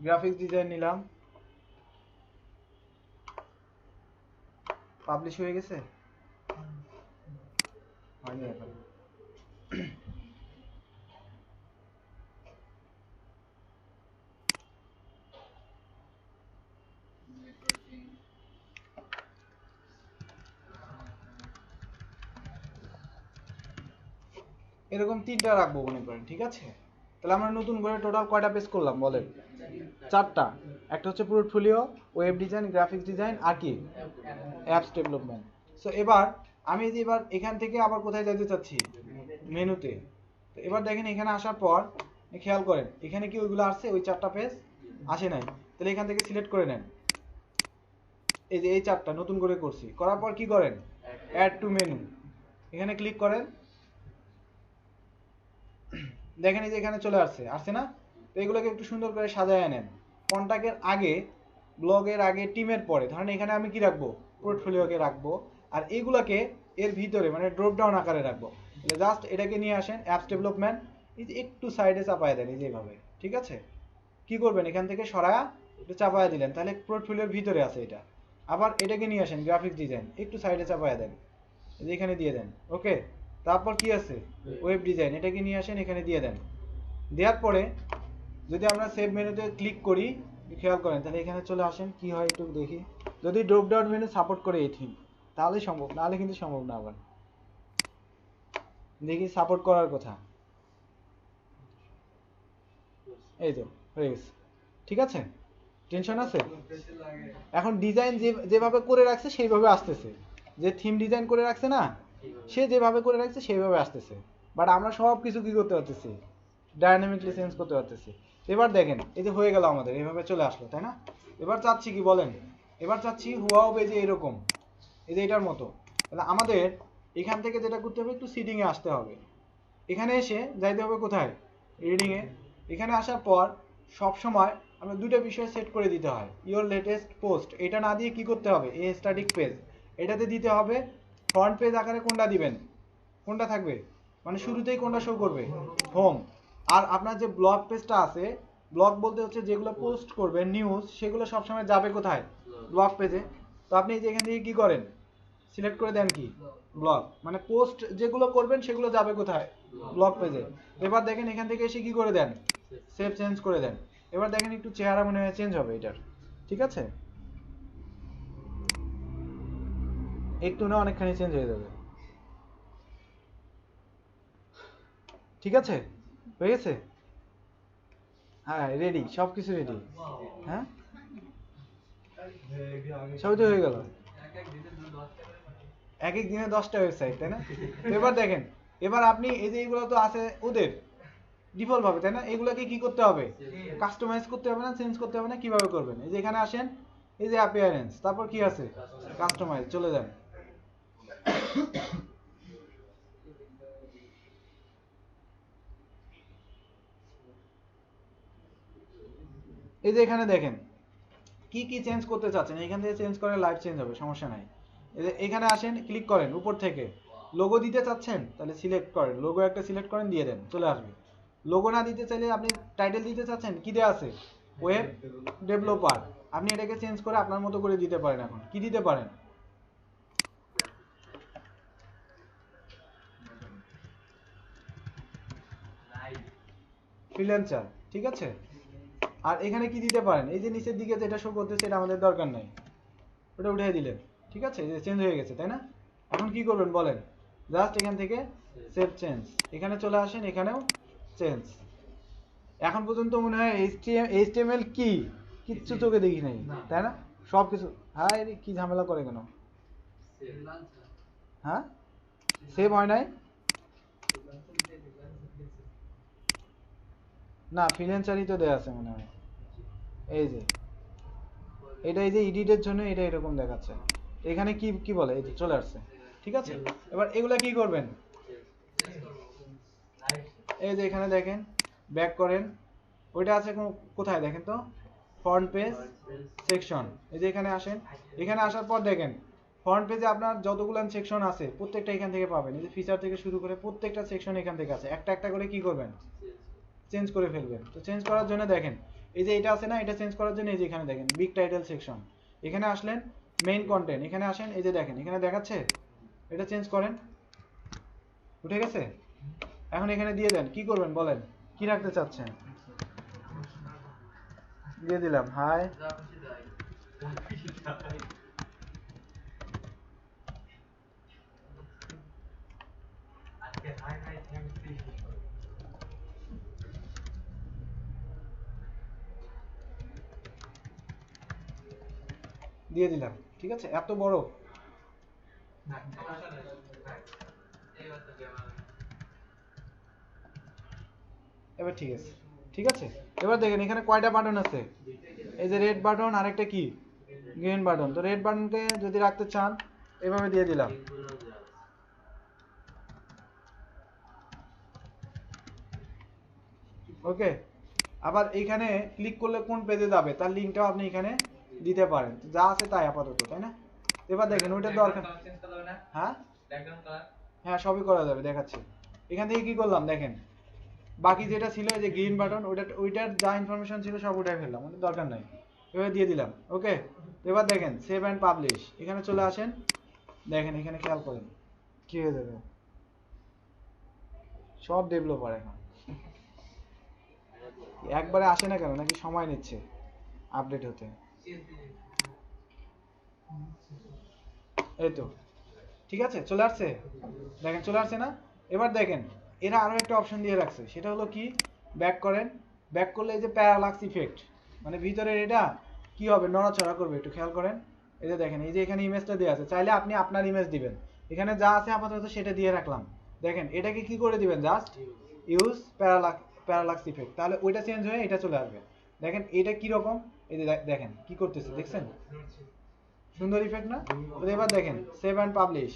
গ্রাফিক্স ডিজাইন নিলাম, পাবলিশ হয়ে গেছে, হয়নি এখন। এরকম তিনটা রাখবো মনে করেন, ঠিক আছে। তাহলে আমরা নতুন করে টোটাল কয়টা পেজ করলাম বলেন? চারটা। একটা হচ্ছে portfolio, web design, graphics design, আর কি অ্যাপস ডেভেলপমেন্ট। সো এবার আমি যে এবার এখান থেকে আবার কোথায় যেতে চাচ্ছি, মেনুতে। তো এবার দেখেন এখানে আসার পর খেয়াল করেন এখানে কি ওইগুলো আসছে, ওই চারটা পেজ আসে নাই। তাহলে এখান থেকে সিলেক্ট করে নেন, এই যে এই চারটা নতুন করে করছি, করার পর কি করেন, অ্যাড টু মেনু, এখানে ক্লিক করেন। দেখেন এই যে এখানে চলে আসছে না? তো এগুলোকে একটু সুন্দর করে সাজায় নেন, কন্টাক্টের আগে, ব্লগের আগে, টিমের পরে। ধরেন এখানে আমি কি রাখবো, পোর্টফোলিওকে রাখবো, আর এইগুলোকে এর ভিতরে মানে ড্রপ ডাউন আকারে রাখবো। তাহলে জাস্ট এটাকে নিয়ে আসেন অ্যাপস ডেভেলপমেন্ট, এই যে একটু সাইডে চাপায় দেন, এই যে এইভাবে, ঠিক আছে। কি করবেন, এখান থেকে সরায়া একটু চাপায় দিলেন, তাহলে পোর্টফোলিওর ভিতরে আছে এটা। আবার এটাকে নিয়ে আসেন গ্রাফিক্স ডিজাইন, একটু সাইডে চাপায় দেন, এই যে এখানে দিয়ে দেন, ওকে। তারপর কি আছে, ওয়েব ডিজাইন, এটাকে নিয়ে আসেন এখানে দিয়ে দেন। দেওয়ার পরে যদি আমরা সেভ মেনুতে ক্লিক করি, খেয়াল করেন তাহলে এখানে চলে আসেন, কি হয় একটু দেখি। যদি ড্রপ ডাউন মেনু সাপোর্ট করে এই থিম তাহলে সম্ভব, নাহলে কিন্তু সম্ভব না। আবার দেখি সাপোর্ট করার কথা, এই তো হয়ে গেছে, ঠিক আছে। টেনশন আছে? এখন ডিজাইন যেভাবে করে রাখছে সেইভাবে আসতেছে, যে থিম ডিজাইন করে রাখছে না, সে যেভাবে করে রাখছে সেইভাবে আসতেছে। বাট আমরা সব কিছু কি করতে পারতেছি, ডাইনামিকলি চেঞ্জ করতে পারতেছি। এবার দেখেন এই যে হয়ে গেল আমাদের, এইভাবে চলে আসলো, তাই না? এবার চাচ্ছি কি বলেন, এবার চাচ্ছি হুয়া হবে যে এরকম, এই যে এটার মতো। তাহলে আমাদের এখান থেকে যেটা করতে হবে, একটু সিটিং এ আসতে হবে, এখানে এসে যাইতে হবে কোথায়, রিডিং এ। এখানে আসার পর সব সময় আমরা দুটো বিষয় সেট করে দিতে হয়, ইওর লেটেস্ট পোস্ট, এটা না দিয়ে কি করতে হবে, এ স্ট্যাটিক পেজ, এটাতে দিতে হবে ফ্রন্ট পেজ আকারে। কোনটা দিবেন, কোনটা থাকবে, মানে শুরুতেই কোনটা শো করবে, হোম। আর আপনার যে ব্লগ পেজটা আছে, ব্লগ বলতে হচ্ছে যেগুলো পোস্ট করবেন নিউজ, সেগুলো সবসময় যাবে কোথায়, ব্লগ পেজে। তো আপনি যে এখান থেকে কি করেন, সিলেক্ট করে দেন কি, ব্লগ, মানে পোস্ট যেগুলো করবেন সেগুলো যাবে কোথায়, ব্লগ পেজে। এবার দেখেন এখান থেকে এসে কি করে দেন, সেভ চেঞ্জ করে দেন। এবার দেখেন একটু চেহারা মনে হয় চেঞ্জ হবে এটার, ঠিক আছে, একটু না অনেকখানি চেঞ্জ হয়ে যাবে, ঠিক আছে, হয়ে গেছে। হ্যাঁ রেডি, সবকিছু রেডি। হ্যাঁ সবই তো হয়ে গেল। এক এক দিনে 10টা ওয়েবসাইট, তাই না? তো এবার দেখেন, এবার আপনি এই যে এগুলো তো আছে ওদের ডিফল্ট ভাবে, তাই না? এগুলোকে কি করতে হবে? কাস্টমাইজ করতে হবে না, চেঞ্জ করতে হবে না? কিভাবে করবেন? এই যে এখানে আসেন, এই যে অ্যাপিয়ারেন্স, তারপর কি আছে? কাস্টমাইজ, চলে যান। এই যে এখানে দেখেন কি কি চেঞ্জ করতে চাচ্ছেন, এখান থেকে চেঞ্জ করে লাইভ চেঞ্জ হবে, সমস্যা নাই। এই যে এখানে আসেন, ক্লিক করেন উপর থেকে। লোগো দিতে চাচ্ছেন, তাহলে সিলেক্ট করেন, লোগো একটা সিলেক্ট করেন, দিয়ে দেন, চলে আসবে। লোগো না দিতে চাইলে আপনি টাইটেল দিতে চাচ্ছেন, কি দেওয়া আছে? Web developer. আপনি এটাকে চেঞ্জ করে আপনার মতো করে দিতে পারেন। এখন কি দিতে পারেন? ফ্রিল্যান্সার, ঠিক আছে। আর এখানে কি দিতে পারেন? এই যে নিচের দিকে যেটা শো করতেছে, এটা আমাদের দরকার নাই, ওটা উঠিয়ে দিলেন, ঠিক আছে, যে চেঞ্জ হয়ে গেছে, তাই না? এখন কি করবেন বলেন? জাস্ট এখান থেকে সেভ চেঞ্জ, এখানে চলে আসেন, এখানেও চেঞ্জ। এখন পর্যন্ত মনে হয় এইচটিএমএল কি কিচ্ছু চোখে দেখি নাই, তাই না? সব কিছু। হ্যাঁ কি ঝামেলা করে কেন? হ্যাঁ সেভ হয় নাই না, ফ্রিল্যান্সারই তো দেয়া আছে মনে হয়। এই যে এটা, এই যে এডিটের জন্য এটা এরকম দেখাচ্ছে। এখানে কি কি বলে, এই যে চলে আসছে, ঠিক আছে। এবার এগুলা কি করবেন? এই যে এখানে দেখেন, ব্যাক করেন, ওইটা আছে কোথায় দেখেন তো, ফ্রন্ট পেজ সেকশন। এই যে এখানে আসেন, এখানে আসার পর দেখেন ফ্রন্ট পেজে আপনার যতগুলো সেকশন আছে প্রত্যেকটা এখান থেকে পাবেন। এই যে ফিচার থেকে শুরু করে প্রত্যেকটা সেকশন এখান থেকে আছে, একটা একটা করে কি করবেন? চেঞ্জ করে ফেলবেন। তো চেঞ্জ করার জন্য দেখেন, এই যে এটা আছে না, এটা চেঞ্জ করার জন্য এই যে এখানে দেখেন বিগ টাইটেল সেকশন, এখানে আসলেন, মেইন কন্টেন্ট, এখানে আসেন, এই যে দেখেন এখানে দেখাচ্ছে, এটা চেঞ্জ করেন, উঠে গেছে। এখন এখানে দিয়ে দেন, কি করবেন বলেন, কি রাখতে চাচ্ছেন? দিয়ে দিলাম হাই। দিয়ে দিলাম, ঠিক আছে। এত বড়, এবার ঠিক আছে, ঠিক আছে। এবার দেখেন এখানে কয়টা বাটন আছে? এই যে রেড বাটন, আরেকটা কি গ্রিন বাটন। তো রেড বাটনকে যদি রাখতে চান, এভাবে দিয়ে দিলাম, ওকে। আবার এইখানে ক্লিক করলে কোন পেজে যাবে তার লিঙ্কটাও আপনি এখানে দিতে পারেন, যা আছে তাই আপাতত, তাই না? এবার দেখেন ওইটা দরকার। হ্যাঁ হ্যাঁ সবই করা যাবে, দেখাচ্ছি। এখান থেকে কি করলাম দেখেন, বাকি যেটা ছিল এই যে গ্রিন বাটন, ওইটার যা ইনফরমেশন ছিল সব উঠাই ফেললাম, ওটা দরকার নাই, এভাবে দিয়ে দিলাম, ওকে। এবার দেখেন সেভ অ্যান্ড পাবলিশ, এখানে চলে আসেন, দেখেন এখানে খেয়াল করেন কি হয়ে যাবে। সব ডেভেলপার এখন একবারে আসে না কেন, নাকি সময় নিচ্ছে আপডেট হতে? এই তো ঠিক আছে, চলে আসছে, দেখেন চলে আসছে না? এবার দেখেন এরা আরো একটা অপশন দিয়ে রাখছে, সেটা হলো কি, ব্যাক করেন, ব্যাক করলে এই যে প্যারালাক্স ইফেক্ট, মানে ভিতরে এটা কি হবে, নড়াচড়া করবে, একটু খেয়াল করেন। এই যে দেখেন, এই যে এখানে ইমেজটা দেওয়া আছে, চাইলে আপনি আপনার ইমেজ দিবেন, এখানে যা আছে আপাতত সেটা দিয়ে রাখলাম। দেখেন এটাকে কি করে দিবেন, জাস্ট ইউজ প্যারালাক্স ইফেক্ট, তাহলে ওইটা চেঞ্জ হয়ে এটা চলে আসবে। দেখেন এটা কি রকম, এই যে দেখেন কি করতেছে, দেখছেন? সুন্দর ইফেক্ট না? তো এবার দেখেন সেভ অ্যান্ড পাবলিশ,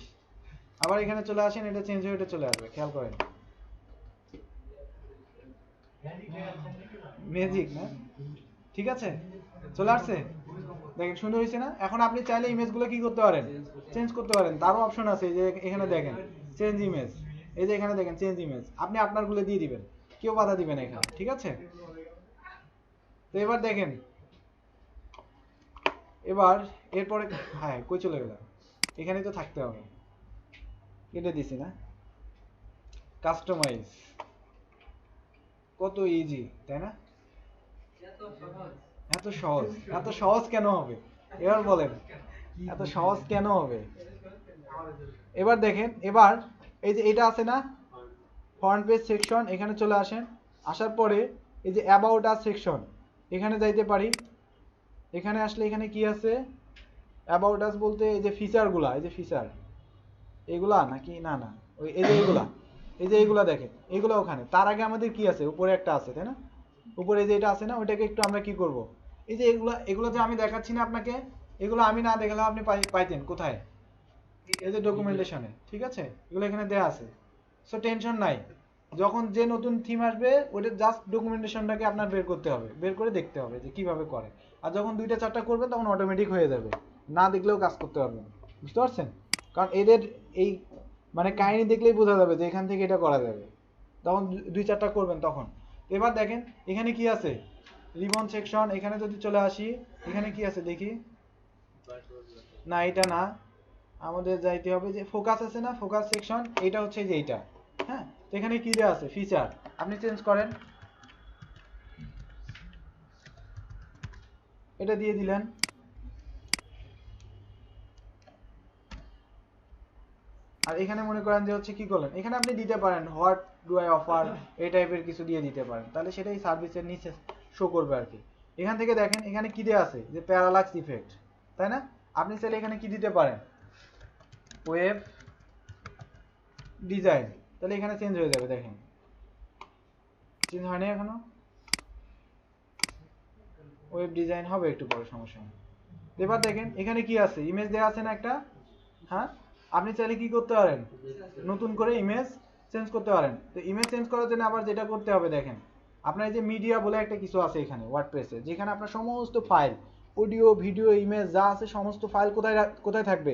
আবার এখানে চলে আসেন, এটা চেঞ্জ হয়ে এটা চলে আসবে, খেয়াল করেন। ম্যাজিক না? ঠিক আছে, চলে আসছে, দেখেন সুন্দর হয়েছে না? এখন আপনি চাইলে ইমেজগুলো কি করতে পারেন, চেঞ্জ করতে পারেন, তারও অপশন আছে। এই যে এখানে দেখেন চেঞ্জ ইমেজ, এই যে এখানে দেখেন চেঞ্জ ইমেজ, আপনি আপনারগুলো দিয়ে দিবেন, কেউ বাধা দিবেন এখানে, ঠিক আছে। তো এবার দেখেন, এবার এরপরে হ্যাঁ কই চলে গেলাম, এখানে তো থাকতে হবে, কেটে দিছি না? কাস্টমাইজ কত ইজি, তাই না? এত সহজ, এত সহজ কেন হবে এবার বলেন, এত সহজ কেন হবে? এবার দেখেন, এবার এই যে এটা আছে না ফ্রন্ট পেজ সেকশন, এখানে চলে আসেন, আসার পরে এই যে অ্যাবাউট আস সেকশন, এখানে যাইতে পারি। এখানে আসলে এখানে কি আছে, অ্যাবাউট আস বলতে এই যে ফিচারগুলা, এই যে ফিচার এগুলা নাকি, না না ওই এই যে এগুলা, এই যে এইগুলা দেখেন, এগুলা ওখানে। তার আগে আমাদের কি আছে, উপরে একটা আছে তাই না, উপরে এই যে এটা আছে না, ওইটাকে একটু আমরা কি করব, এই যে এগুলা, এগুলো যে আমি দেখাচ্ছি না আপনাকে, এগুলো আমি না দেখালে আপনি পাইতেন কোথায়, এই যে ডকুমেন্টেশনে, ঠিক আছে, এগুলো এখানে দেয়া আছে। সো টেনশন নাই, যখন যে নতুন থিম আসবে ওটা জাস্ট ডকুমেন্টেশনটাকে আপনার বের করতে হবে, বের করে দেখতে হবে যে কিভাবে করে। আর যখন 2টা 4টা করবেন তখন অটোমেটিক হয়ে যাবে, না দেখলেও কাজ করতে পারবেন, বুঝতে পারছেন? কারণ এদের এই মানে কাহিনী দেখলেই বোঝা যাবে যে এখান থেকে এটা করা যাবে, তখন 2 4টা করবেন তখন। এবার দেখেন এখানে কি আছে, রিবন সেকশন। এখানে যদি চলে আসি, এখানে কি আছে দেখি, না এটা না, আমাদের যাইতে হবে যে ফোকাস আছে না, ফোকাস সেকশন, এটা হচ্ছে যে এইটা। হ্যাঁ, তো এখানে কি দেওয়া আছে, ফিচার, আপনি চেঞ্জ করেন, এটা দিয়ে দিলেন। আর এখানে মনে করেন যে হচ্ছে কি করলেন, এখানে আপনি দিতে পারেন হোয়াট ডু আই অফার, এই টাইপের কিছু দিয়ে দিতে পারেন, তাহলে সেটাই সার্ভিসের নিচে শো করবে আর কি। এখান থেকে দেখেন এখানে কি দেওয়া আছে, যে প্যারালাক্স ইফেক্ট, তাই না? আপনি চাইলে এখানে কি দিতে পারেন, ওয়েব ডিজাইন, তাহলে এখানে চেঞ্জ হয়ে যাবে, দেখেন চেঞ্জ হয়নি এখনো, ওয়েব ডিজাইন হবে একটু পরে, সমস্যা নেই। এবার দেখেন এখানে কি আছে, ইমেজ দেওয়া আছে না একটা, হ্যাঁ, আপনি চাইলে কি করতে পারেন, নতুন করে ইমেজ চেঞ্জ করতে পারেন। তো ইমেজ চেঞ্জ করার জন্য আবার যেটা করতে হবে, দেখেন আপনার এই যে মিডিয়া বলে একটা কিছু আছে এখানে ওয়ার্ডপ্রেসে, যেখানে আপনার সমস্ত ফাইল, অডিও ভিডিও ইমেজ যা আছে সমস্ত ফাইল কোথায় কোথায় থাকবে,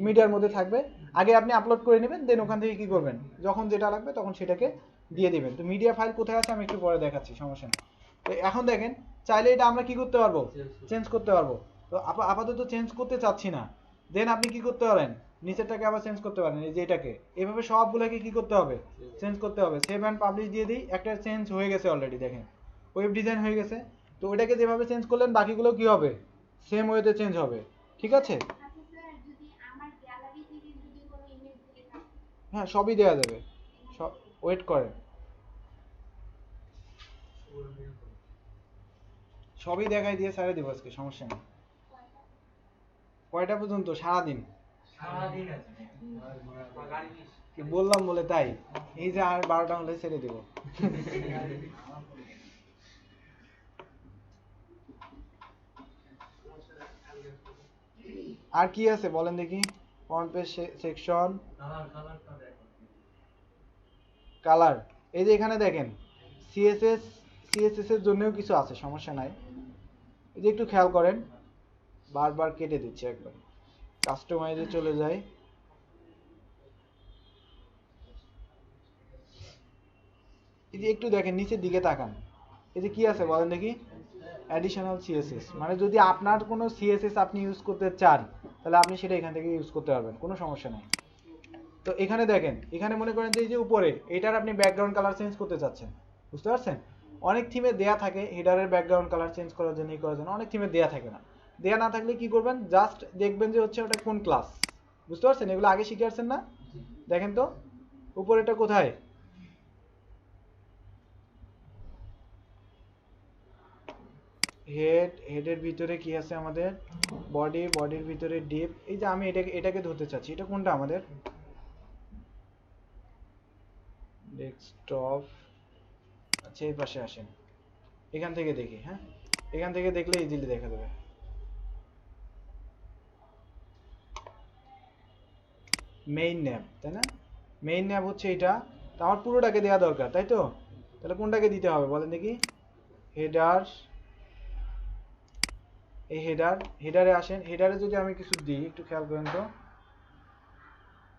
মিডিয়ার মধ্যে থাকবে। আগে আপনি আপলোড করে নেবেন, দেন ওখান থেকে কি করবেন, যখন যেটা লাগবে তখন সেটাকে দিয়ে দিবেন। তো মিডিয়া ফাইল কোথায় আছে আমি একটু পরে দেখাচ্ছি, সমস্যা নেই। তো এখন দেখেন চাইলে এটা আমরা কি করতে পারবো, চেঞ্জ করতে পারবো। তো আপাতত চেঞ্জ করতে চাচ্ছি না, দেন আপনি কি করতে পারেন, নিচেরটাকে আবার চেঞ্জ করতে পারেন, এই যে এটাকে এভাবে সবগুলোকে কি করতে হবে, চেঞ্জ করতে হবে। সেভ অ্যান্ড পাবলিশ দিয়ে দিই, একটা চেঞ্জ হয়ে গেছে অলরেডি, দেখেন ওয়েব ডিজাইন হয়ে গেছে। তো ওইটাকে যেভাবে চেঞ্জ করলেন বাকিগুলো কি হবে, সেম ওয়েতে চেঞ্জ হবে, ঠিক আছে? হ্যাঁ, সবই দেওয়া যাবে, সব ওয়েট করেন, সবই দেখাই দিয়ে ছেড়ে দিব আজকে, সমস্যা নেই। কয়টা পর্যন্ত, সারাদিন? কি বললাম বলে তাই, এই যে আর 12টা হলে ছেড়ে দিব। আর কি আছে বলেন দেখি, ফ্রন্ট পেজ সেকশন, কালার, এই যে এখানে দেখেন সিএসএস এর জন্যও কিছু আছে, সমস্যা নাই। এই যে একটু খেয়াল করেন, বারবার কেটে দিচ্ছে একবার, কাস্টমাইজে চলে যায়। এই যে একটু দেখেন নিচের দিকে তাকান, এই যে কি আছে বলেন দেখি, অ্যাডিশনাল সিএসএস, মানে যদি আপনার কোনো সিএসএস আপনি ইউজ করতে চান তাহলে আপনি সেটা এখান থেকে ইউজ করতে পারবেন, কোনো সমস্যা নেই। তো এখানে দেখেন, এখানে মনে করেন যে এই যে উপরে এটার আপনি ব্যাকগ্রাউন্ড কালার চেঞ্জ করতে চাচ্ছেন, বুঝতে পারছেন? অনেক থিমে দেয়া থাকে হেডারের ব্যাকগ্রাউন্ড কালার চেঞ্জ করার জন্য, এই করার জন্য, অনেক থিমে দেয়া থাকে না। দেয়া না থাকলে কি করবেন, জাস্ট দেখবেন যে হচ্ছে ওটা কোন ক্লাস, বুঝতে পারছেন? এগুলো আগে শিখে আসছেন না? দেখেন তো উপরেটা কোথায়, হেডের ভিতরে কি আছে আমাদের, বডির ভিতরে ডিপ। এই যে আমি এটাকে ধরতে চাচ্ছি, এটা কোনটা আমাদের, ডেস্কটপ। আচ্ছা এই পাশে আসেন, এখান থেকে দেখি, হ্যাঁ এখান থেকে দেখলে ইজিলি দেখা যাবে। মেইন ন্যাব, তাই না? মেইন ন্যাব হচ্ছে এটা, তো আমার পুরোটাকে দেওয়া দরকার, তাই তো? তাহলে কোনটাকে দিতে হবে বলেন দেখি, হেডার, এই হেডারে আসেন। হেডারে যদি আমি কিছু দিই, একটু খেয়াল করেন তো,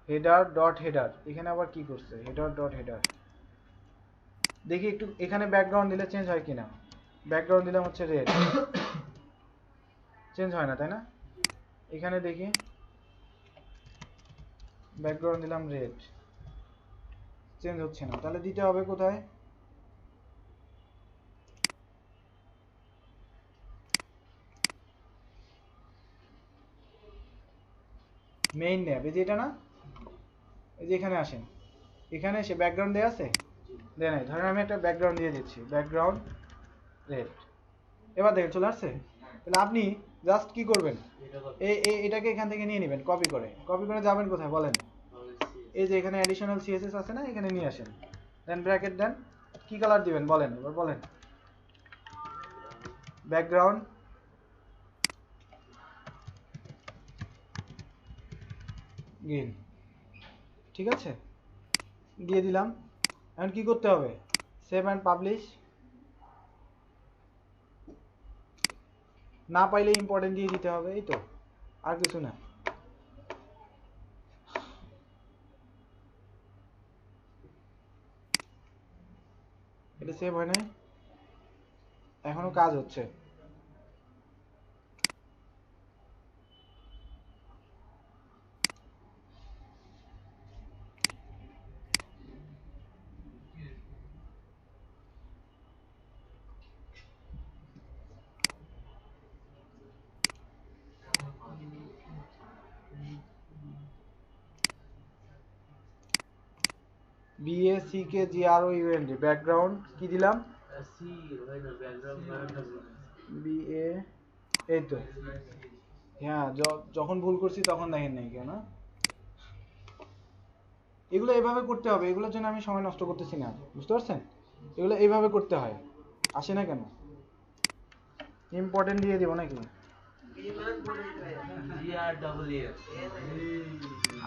হেডার ডট হেডার, এখানে আবার কি করছে, হেডার ডট হেডার, দেখি একটু এখানে ব্যাকগ্রাউন্ড দিলে চেঞ্জ হয় কিনা। ব্যাকগ্রাউন্ড দিলাম হচ্ছে রেড, চেঞ্জ হয় না তাই না? এখানে দেখি ব্যাকগ্রাউন্ড দিলাম রেড, চেঞ্জ হচ্ছে না, তাহলে দিতে হবে কোথায়, মেইন ন্যাব, এই যে এটা না, এই যে এখানে আসেন, এখানে এসে ব্যাকগ্রাউন্ড দেওয়া আছে, দেয় নাই, ধরেন আমি একটা ব্যাকগ্রাউন্ড দিয়ে দিচ্ছি, ব্যাকগ্রাউন্ড রেড। এবার দেখেন চলে আসছে। তাহলে আপনি জাস্ট কি করবেন, এটাকে এখান থেকে নিয়ে নেবেন, কপি করে যাবেন কোথায় বলেন, এই যে এখানে অ্যাডিশনাল সিএসএস আছে না, এখানে নিয়ে আসেন, দেন ব্র্যাকেট দেন, কি কালার দিবেন বলেন, এবার বলেন, ব্যাকগ্রাউন্ড গ্রিন, ঠিক আছে, দিয়ে দিলাম। এখন কি করতে হবে, সেভ অ্যান্ড পাবলিশ, না পাইলে ইম্পর্টেন্ট দিয়ে দিতে হবে, এই তো, আর কিছু না। এটা সেভ হয় নাই, এখনো কাজ হচ্ছে। BACKGROUND ব্যাকগ্রাউন্ড কি দিলাম, BA, এই তো, হ্যাঁ যখন ভুল করছি তখন দেখেন নাই কেন। এগুলো এভাবে করতে হবে, এগুলোর জন্য আমি সময় নষ্ট করতেছি না, বুঝতে পারছেন, এগুলো এইভাবে করতে হয়, আসে না কেন, ইম্পর্টেন্ট দিয়ে দিব নাকি,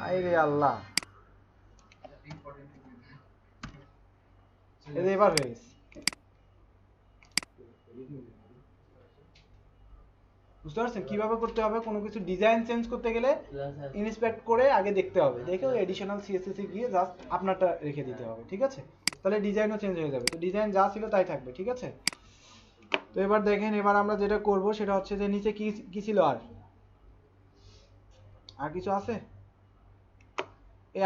আরে আল্লাহ, এবার হয়ে গেছে, বুঝতে পারছেন কিভাবে করতে হবে। কোনো কিছু ডিজাইন চেঞ্জ করতে গেলে ইন্সপেক্ট করে আগে দেখতে হবে, দেখে ওই এডিশনাল সিএসএস এ গিয়ে জাস্ট আপনারটা রেখে দিতে হবে, ঠিক আছে, তাহলে ডিজাইনও চেঞ্জ হয়ে যাবে, তো ডিজাইন যা ছিল তাই থাকবে, ঠিক আছে। তো এবার দেখেন, এবার আমরা যেটা করব সেটা হচ্ছে যে নিচে কি কি ছিল, আর কিছু আছে, এই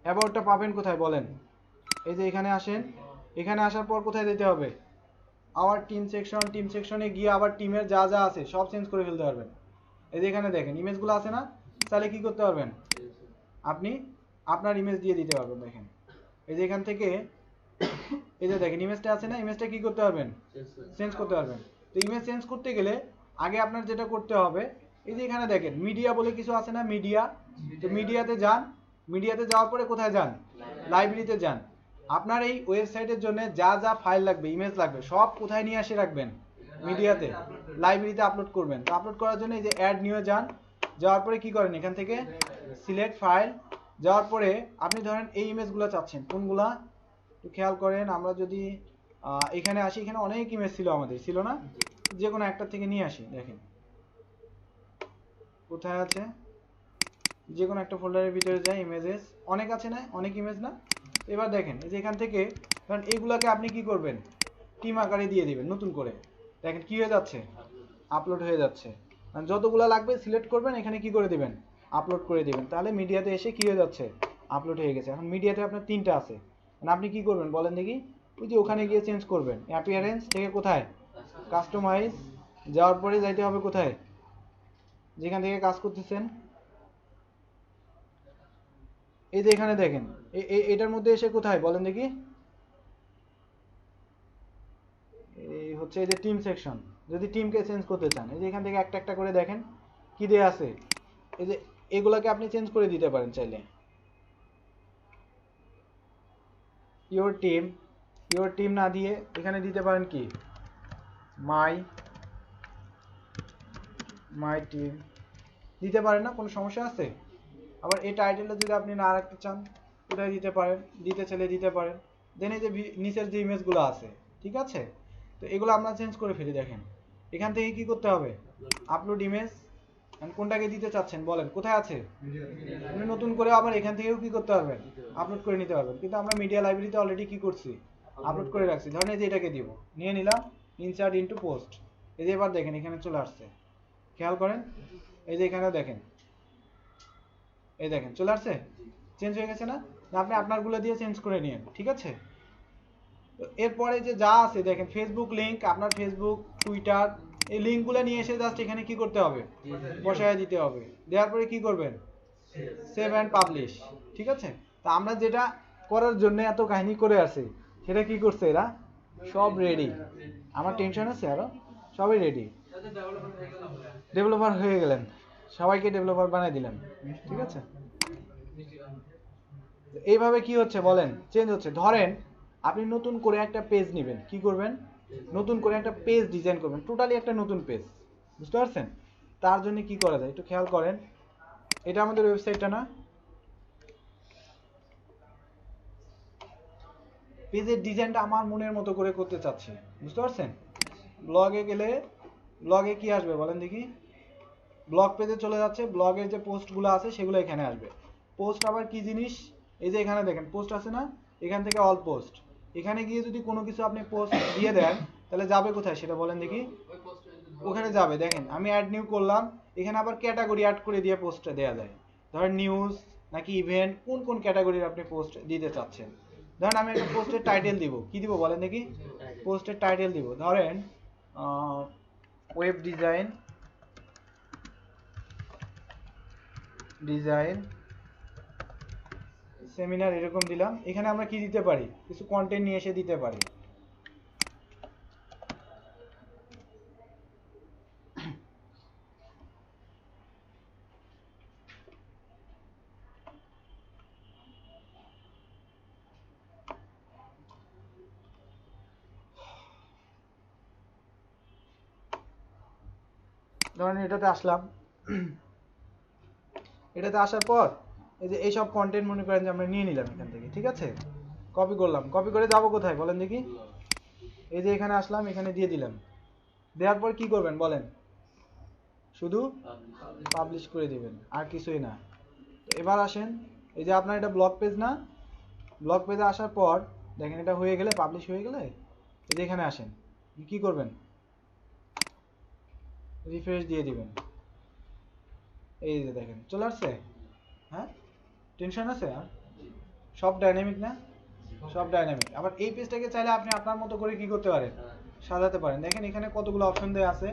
অ্যাবাউটটা পাবেন কোথায় বলেন, এই যে এখানে আসেন, এখানে আসার পর কোথায় যেতে হবে, আবার টিম সেকশনে গিয়ে আবার টিমের যা যা আছে সব চেঞ্জ করে ফেলতে পারবেন। এই যে এখানে দেখেন ইমেজগুলো আছে না, তাহলে কি করতে পারবেন, আপনি আপনার ইমেজ দিয়ে দিতে পারবেন। দেখেন এই যে এখান থেকে, এই যে দেখেন ইমেজটা আছে না, ইমেজটা কি করতে পারবেন, চেঞ্জ করতে পারবেন। তো ইমেজ চেঞ্জ করতে গেলে আগে আপনার যেটা করতে হবে, এই যে এখানে দেখেন মিডিয়া বলে কিছু আছে না, মিডিয়া, তো মিডিয়াতে যান, মিডিয়াতে যাওয়ার পরে কোথায় যান, লাইব্রেরিতে যান। আপনার এই ওয়েবসাইটের জন্য যা যা ফাইল লাগবে, ইমেজ লাগবে, সব কোথায় নিয়ে এসে রাখবেন, মিডিয়াতে, লাইব্রেরিতে আপলোড করবেন। তো আপলোড করার জন্য এই যে অ্যাড নিয়ে যান, যাওয়ার পরে কি করেন, এখান থেকে সিলেক্ট ফাইল, যাওয়ার পরে আপনি ধরেন এই ইমেজগুলো চাচ্ছেন, কোনগুলা একটু খেয়াল করেন। আমরা যদি এখানে আসি, এখানে অনেক ইমেজ ছিল আমাদের, ছিল না, যে কোনো একটা থেকে নিয়ে আসি, দেখেন কোথায় আছে, যে কোনো একটা ফোল্ডারের ভিতরে যাই, ইমেজেস অনেক আছে না, অনেক ইমেজ না। এবার দেখেন এই যে এখান থেকে, কারণ এইগুলাকে আপনি কি করবেন, টিম আকারে দিয়ে দিবেন নতুন করে, দেখেন কি হয়ে যাচ্ছে, আপলোড হয়ে যাচ্ছে। যতগুলা লাগবে সিলেক্ট করবেন, এখানে কি করে দিবেন, আপলোড করে দিবেন, তাহলে মিডিয়াতে এসে কি হয়ে যাচ্ছে, আপলোড হয়ে গেছে। এখন মিডিয়াতে আপনার 3টা আছে, আপনি কি করবেন বলেন দেখি, ওই যে ওখানে গিয়ে চেঞ্জ করবেন, অ্যাপিয়ারেন্স থেকে কোথায়, কাস্টমাইজ, যাওয়ার পরে যাইতে হবে কোথায়, যেখান থেকে কাজ করতেছেন, এই যে এখানে দেখেন, এটার মধ্যে এসে কোথায় বলেন দেখি, এই হচ্ছে এই যে টিম সেকশন, যদি টিমকে চেঞ্জ করতে চান, এই যে এখান থেকে একটা একটা করে দেখেন কি দেয়া আছে, এই যে এগুলাকে আপনি চেঞ্জ করে দিতে পারেন চাইলে। ইওর টিম না দিয়ে এখানে দিতে পারেন কি, মাই টিম দিতে পারেন না, কোনো সমস্যা আছে। আবার এই টাইটেলটা যদি আপনি না রাখতে চান, কোথায় দিতে পারেন, দিতে চাইলে দিতে পারেন। দেন এই যে নিচের যে ইমেজগুলো আছে, ঠিক আছে, তো এগুলো আমরা চেঞ্জ করে ফেলি। দেখেন এখান থেকে কি করতে হবে, আপলোড ইমেজ, কোনটাকে দিতে চাচ্ছেন বলেন, কোথায় আছে, আপনি নতুন করে আবার এখান থেকেও কি করতে পারবেন, আপলোড করে নিতে পারবেন। কিন্তু আমরা মিডিয়া লাইব্রেরিতে অলরেডি কি করছি, আপলোড করে রাখছি। ধরেন এই যে এটাকে দিব, নিয়ে নিলাম, ইনসার্ট ইনটু পোস্ট, এই যে এবার দেখেন এখানে চলে আসছে, খেয়াল করেন, এই যে এখানেও দেখেন, এই দেখেন চলে আসছে, চেঞ্জ হয়ে গেছে না, আপনি আপনারগুলো দিয়ে চেঞ্জ করে নিন, ঠিক আছে। তো এরপরে যে যা আছে দেখেন, ফেসবুক লিংক, আপনার ফেসবুক, টুইটার, এই লিঙ্কগুলো নিয়ে এসে জাস্ট এখানে কি করতে হবে, বসায় দিতে হবে। দেওয়ার পরে কি করবেন, সেভ অ্যান্ড পাবলিশ, ঠিক আছে। তা আমরা যেটা করার জন্য এত কাহিনী করে আসি, সেটা কি করছে এরা, সব রেডি, আমার টেনশন আছে আরো, সবই রেডি। ডেভেলপার হয়ে গেলেন, সবাইকে ডেভেলপার বানাই দিলেন, ঠিক আছে। এইভাবে কি হচ্ছে বলেন, চেঞ্জ হচ্ছে। ধরেন আপনি নতুন করে একটা পেজ নেবেন, কি করবেন, নতুন করে একটা পেজ ডিজাইন করবেন, টোটালি একটা নতুন পেজ, বুঝতে পারছেন? তার জন্য কি করা যায় একটু খেয়াল করেন। এটা আমাদের ওয়েবসাইটটা না, পেজের ডিজাইনটা আমার মনের মতো করে করতে চাচ্ছি, বুঝতে পারছেন? ব্লগে গেলে, ব্লগে কি আসবে বলেন দেখি, ব্লগ পেজে চলে যাচ্ছে, ব্লগের যে পোস্টগুলো আছে সেগুলো এখানে আসবে। পোস্ট আবার কি জিনিস, এই যে এখানে দেখেন পোস্ট আছে না, এখান থেকে অল পোস্ট, এখানে গিয়ে যদি কোনো কিছু আপনি পোস্ট দিয়ে দেন তাহলে যাবে কোথায় সেটা বলেন দেখি, ওখানে যাবে। দেখেন আমি অ্যাড নিউ করলাম, এখানে আবার ক্যাটাগরি অ্যাড করে দিয়ে পোস্টটা দেওয়া যায়। ধরেন নিউজ নাকি ইভেন্ট, কোন কোন ক্যাটাগরির আপনি পোস্ট দিতে চাচ্ছেন। ধরেন আমি একটা পোস্টের টাইটেল দিব, কি দিব বলেন দেখি, পোস্টের টাইটেল দিব ধরেন ওয়েব ডিজাইন, ডিজাইন সেমিনার এরকম দিলাম। এখানে আমরা কি দিতে পারি, কিছু কন্টেন্ট নিয়ে এসে দিতে পারি। ধরেন এটাতে আসলাম, এটাতে আসার পর এই যে এইসব কন্টেন্ট মনে করেন যে আমরা নিয়ে নিলাম এখান থেকে, ঠিক আছে। কপি করলাম, কপি করে যাবো কোথায় বলেন দেখি, এই যে এখানে আসলাম, এখানে দিয়ে দিলাম। দেওয়ার পর কি করবেন বলেন, শুধু পাবলিশ করে দিবেন, আর কিছুই না। তো এবার আসেন, এই যে আপনার এটা ব্লগ পেজ না, ব্লগ পেজে আসার পর দেখেন এটা হয়ে গেলে, পাবলিশ হয়ে গেলে এই যে এখানে আসেন, কি করবেন, রিফ্রেশ দিয়ে দিবেন। এই যে দেখেন চলে আসছে। হ্যাঁ, টেনশন আছে আর সব ডাইনামিক না, সব ডাইনামিক। আবার এই পেজটাকে চাইলে আপনি আপনার মতো করে কি করতে পারেন, সাজাতে পারেন। দেখেন এখানে কতগুলো অপশন দেওয়া আছে,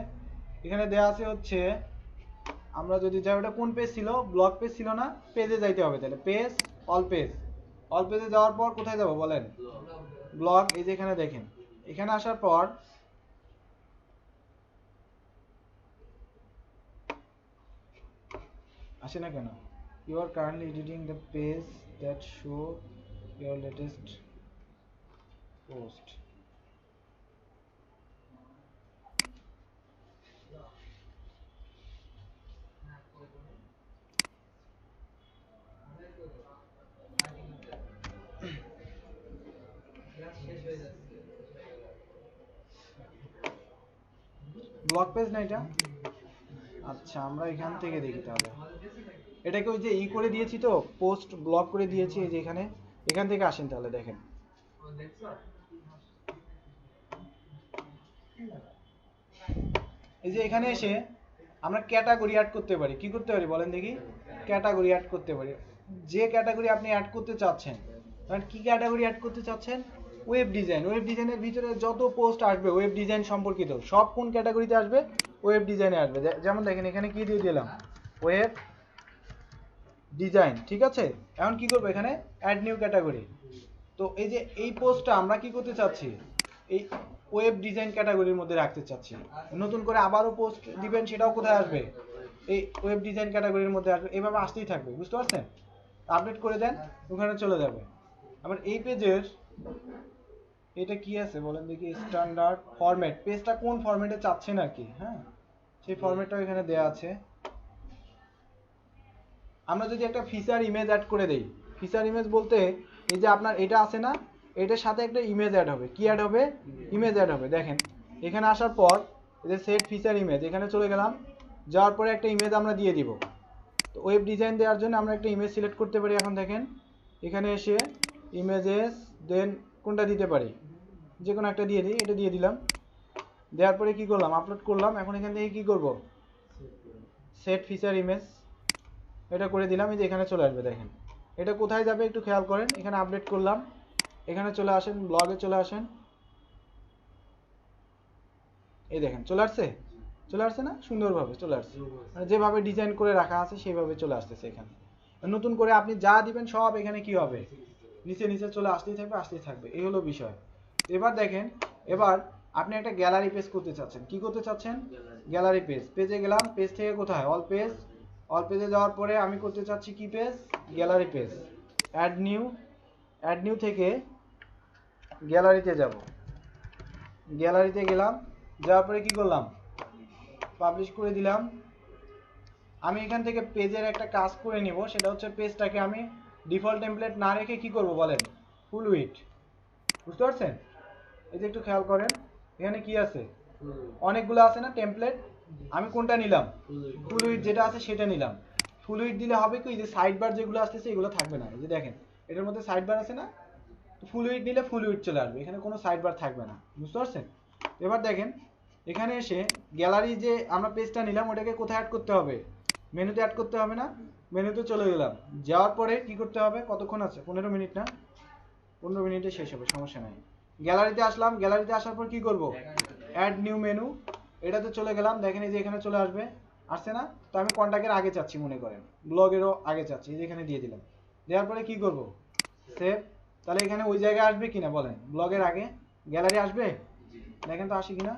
এখানে দেওয়া আছে হচ্ছে, আমরা যদি যাই, ওটা কোন পেজ ছিল, ব্লগ পেজ ছিল না, পেজে যাইতে হবে। তাহলে পেজ, অল পেজ, অল পেজে যাওয়ার পর কোথায় যাব বলেন, ব্লগ। এই যে এখানে দেখেন, এখানে আসার পর আসে না কেন, you are currently editing the page that show your latest post. Blog page না এটা, আচ্ছা আমরা এখান থেকে দেখি তাহলে। এটাকে ওই যে ই করে দিয়েছি তো, পোস্ট ব্লক করে দিয়েছি, এই যে এখানে, এখান থেকে আসেন তাহলে দেখেন। এই যে এখানে এসে আমরা ক্যাটাগরি অ্যাড করতে পারি, কি করতে পারি বলেন দেখি, ক্যাটাগরি অ্যাড করতে পারি। যে ক্যাটাগরি আপনি অ্যাড করতে চাচ্ছেন, কারণ কি ক্যাটাগরি অ্যাড করতে চাচ্ছেন, ওয়েব ডিজাইন। ওয়েব ডিজাইনের ভিতরে যত পোস্ট আসবে ওয়েব ডিজাইন সম্পর্কিত, সব কোন ক্যাটাগরিতে আসবে, ওয়েব ডিজাইনে আসবে। যেমন দেখেন এখানে কি দিয়ে দিলাম, ওয়েব ডিজাইন, ঠিক আছে। এখন কি করবো, এখানে অ্যাড নিউ ক্যাটাগরি। তো এই যে এই পোস্টটা আমরা কি করতে চাচ্ছি, এই ওয়েব ডিজাইন ক্যাটাগরির মধ্যে রাখতে চাচ্ছি। নতুন করে আবারও পোস্ট দিবেন, সেটাও কোথায় আসবে, এই ওয়েব ডিজাইন ক্যাটাগরির মধ্যে আসবে। এইভাবে আসতেই থাকবে, বুঝতে পারছেন। আপডেট করে দেন, ওখানে চলে যাবে। আবার এই পেজের এটা কি আছে বলেন দেখি, স্ট্যান্ডার্ড ফরম্যাট, পেজটা কোন ফরম্যাটে চাচ্ছেন আর কি, হ্যাঁ সেই ফরম্যাটটাও এখানে দেয়া আছে। আমরা যদি একটা ফিচার ইমেজ অ্যাড করে দেই, ফিচার ইমেজ বলতে এই যে আপনার এটা আছে না, এটার সাথে একটা ইমেজ অ্যাড হবে। কি অ্যাড হবে, ইমেজ অ্যাড হবে। দেখেন এখানে আসার পর এই যে সেট ফিচার ইমেজ, এখানে চলে গেলাম, যাওয়ার পরে একটা ইমেজ আমরা দিয়ে দিব। তো ওয়েব ডিজাইন দেওয়ার জন্য আমরা একটা ইমেজ সিলেক্ট করতে পারি। এখন দেখেন এখানে এসে ইমেজেস, দেন কোনটা দিতে পারি, যে কোনো একটা দিয়ে দিই, এটা দিয়ে দিলাম। দেওয়ার পরে কি করলাম, আপলোড করলাম। এখন এখান থেকে কি করব, সেট ফিচার ইমেজ, এটা করে দিলাম। এই যে এখানে চলে আসবে, দেখেন এটা কোথায় যাবে একটু খেয়াল করেন। এখানে আপডেট করলাম, এখানে চলে আসেন, ব্লগে চলে আসেন, এই দেখেন চলে আসছে, চলে আসছে না, সুন্দরভাবে চলে আসছে। মানে যেভাবে ডিজাইন করে রাখা আছে সেইভাবে চলে আসতেছে। এখানে নতুন করে আপনি যা দিবেন সব এখানে কি হবে, নিচে নিচে চলে আসতেই থাকবে, আসতেই থাকবে। এই হলো বিষয়। এবার দেখেন এবার আপনি একটা গ্যালারি পেজ করতে চাচ্ছেন, কি করতে চাচ্ছেন? Gallery page. পেজে গেলাম, পেজ থেকে কোথায়? All page. অল পেজে যাওয়ার পরে আমি করতে চাচ্ছি কি page? Gallery page. Add new, add new থেকে গ্যালারিতে যাব। গ্যালারিতে গেলাম, যাওয়ার পরে কি করলাম? পাবলিশ করে দিলাম। আমি এখান থেকে পেজের একটা কাজ করে নিব, সেটা হচ্ছে পেজটাকে আমি ডিফল্ট টেমপ্লেট না রেখে কি করব বলেন? Full width. বুঝতে পারছেন? এই যে একটু খেয়াল করেন, এখানে কি আছে? অনেকগুলো আছে না টেমপ্লেট? আমি কোনটা নিলাম? ফুল উইডথ যেটা আছে সেটা নিলাম। ফুল উইডথ দিলে হবে কি, যে সাইড বার যেগুলো আসতেছে এগুলো থাকবে না। এই যে দেখেন এটার মধ্যে সাইড বার আছে না, ফুল উইডথ নিলে ফুল উইডথ চলে আসবে, এখানে কোনো সাইড বার থাকবে না। বুঝতে পারছেন? এবার দেখেন এখানে এসে গ্যালারি যে আমরা পেজটা নিলাম ওটাকে কোথায় অ্যাড করতে হবে? মেনুতে অ্যাড করতে হবে না? মেনুতে চলে গেলাম, যাওয়ার পরে কি করতে হবে? কতক্ষণ আছে? 15 মিনিট না? 15 মিনিটে শেষ হবে, সমস্যা নাই। গ্যালারিতে আসলাম, গ্যালারিতে আসার পর কি করব? অ্যাড নিউ মেনু, এটাতে চলে গেলাম। দেখেন এই যে এখানে চলে আসবে, আসছে না? তো আমি কন্টাক্টের আগে চাচ্ছি, মনে করেন ব্লগেরও আগে চাচ্ছি, এই যে এখানে দিয়ে দিলাম। দেওয়ার পরে কি করব? সেভ। তাহলে এখানে ওই জায়গায় আসবে কিনা বলেন? ব্লগের আগে গ্যালারি আসবে? দেখেন তো আসে কিনা।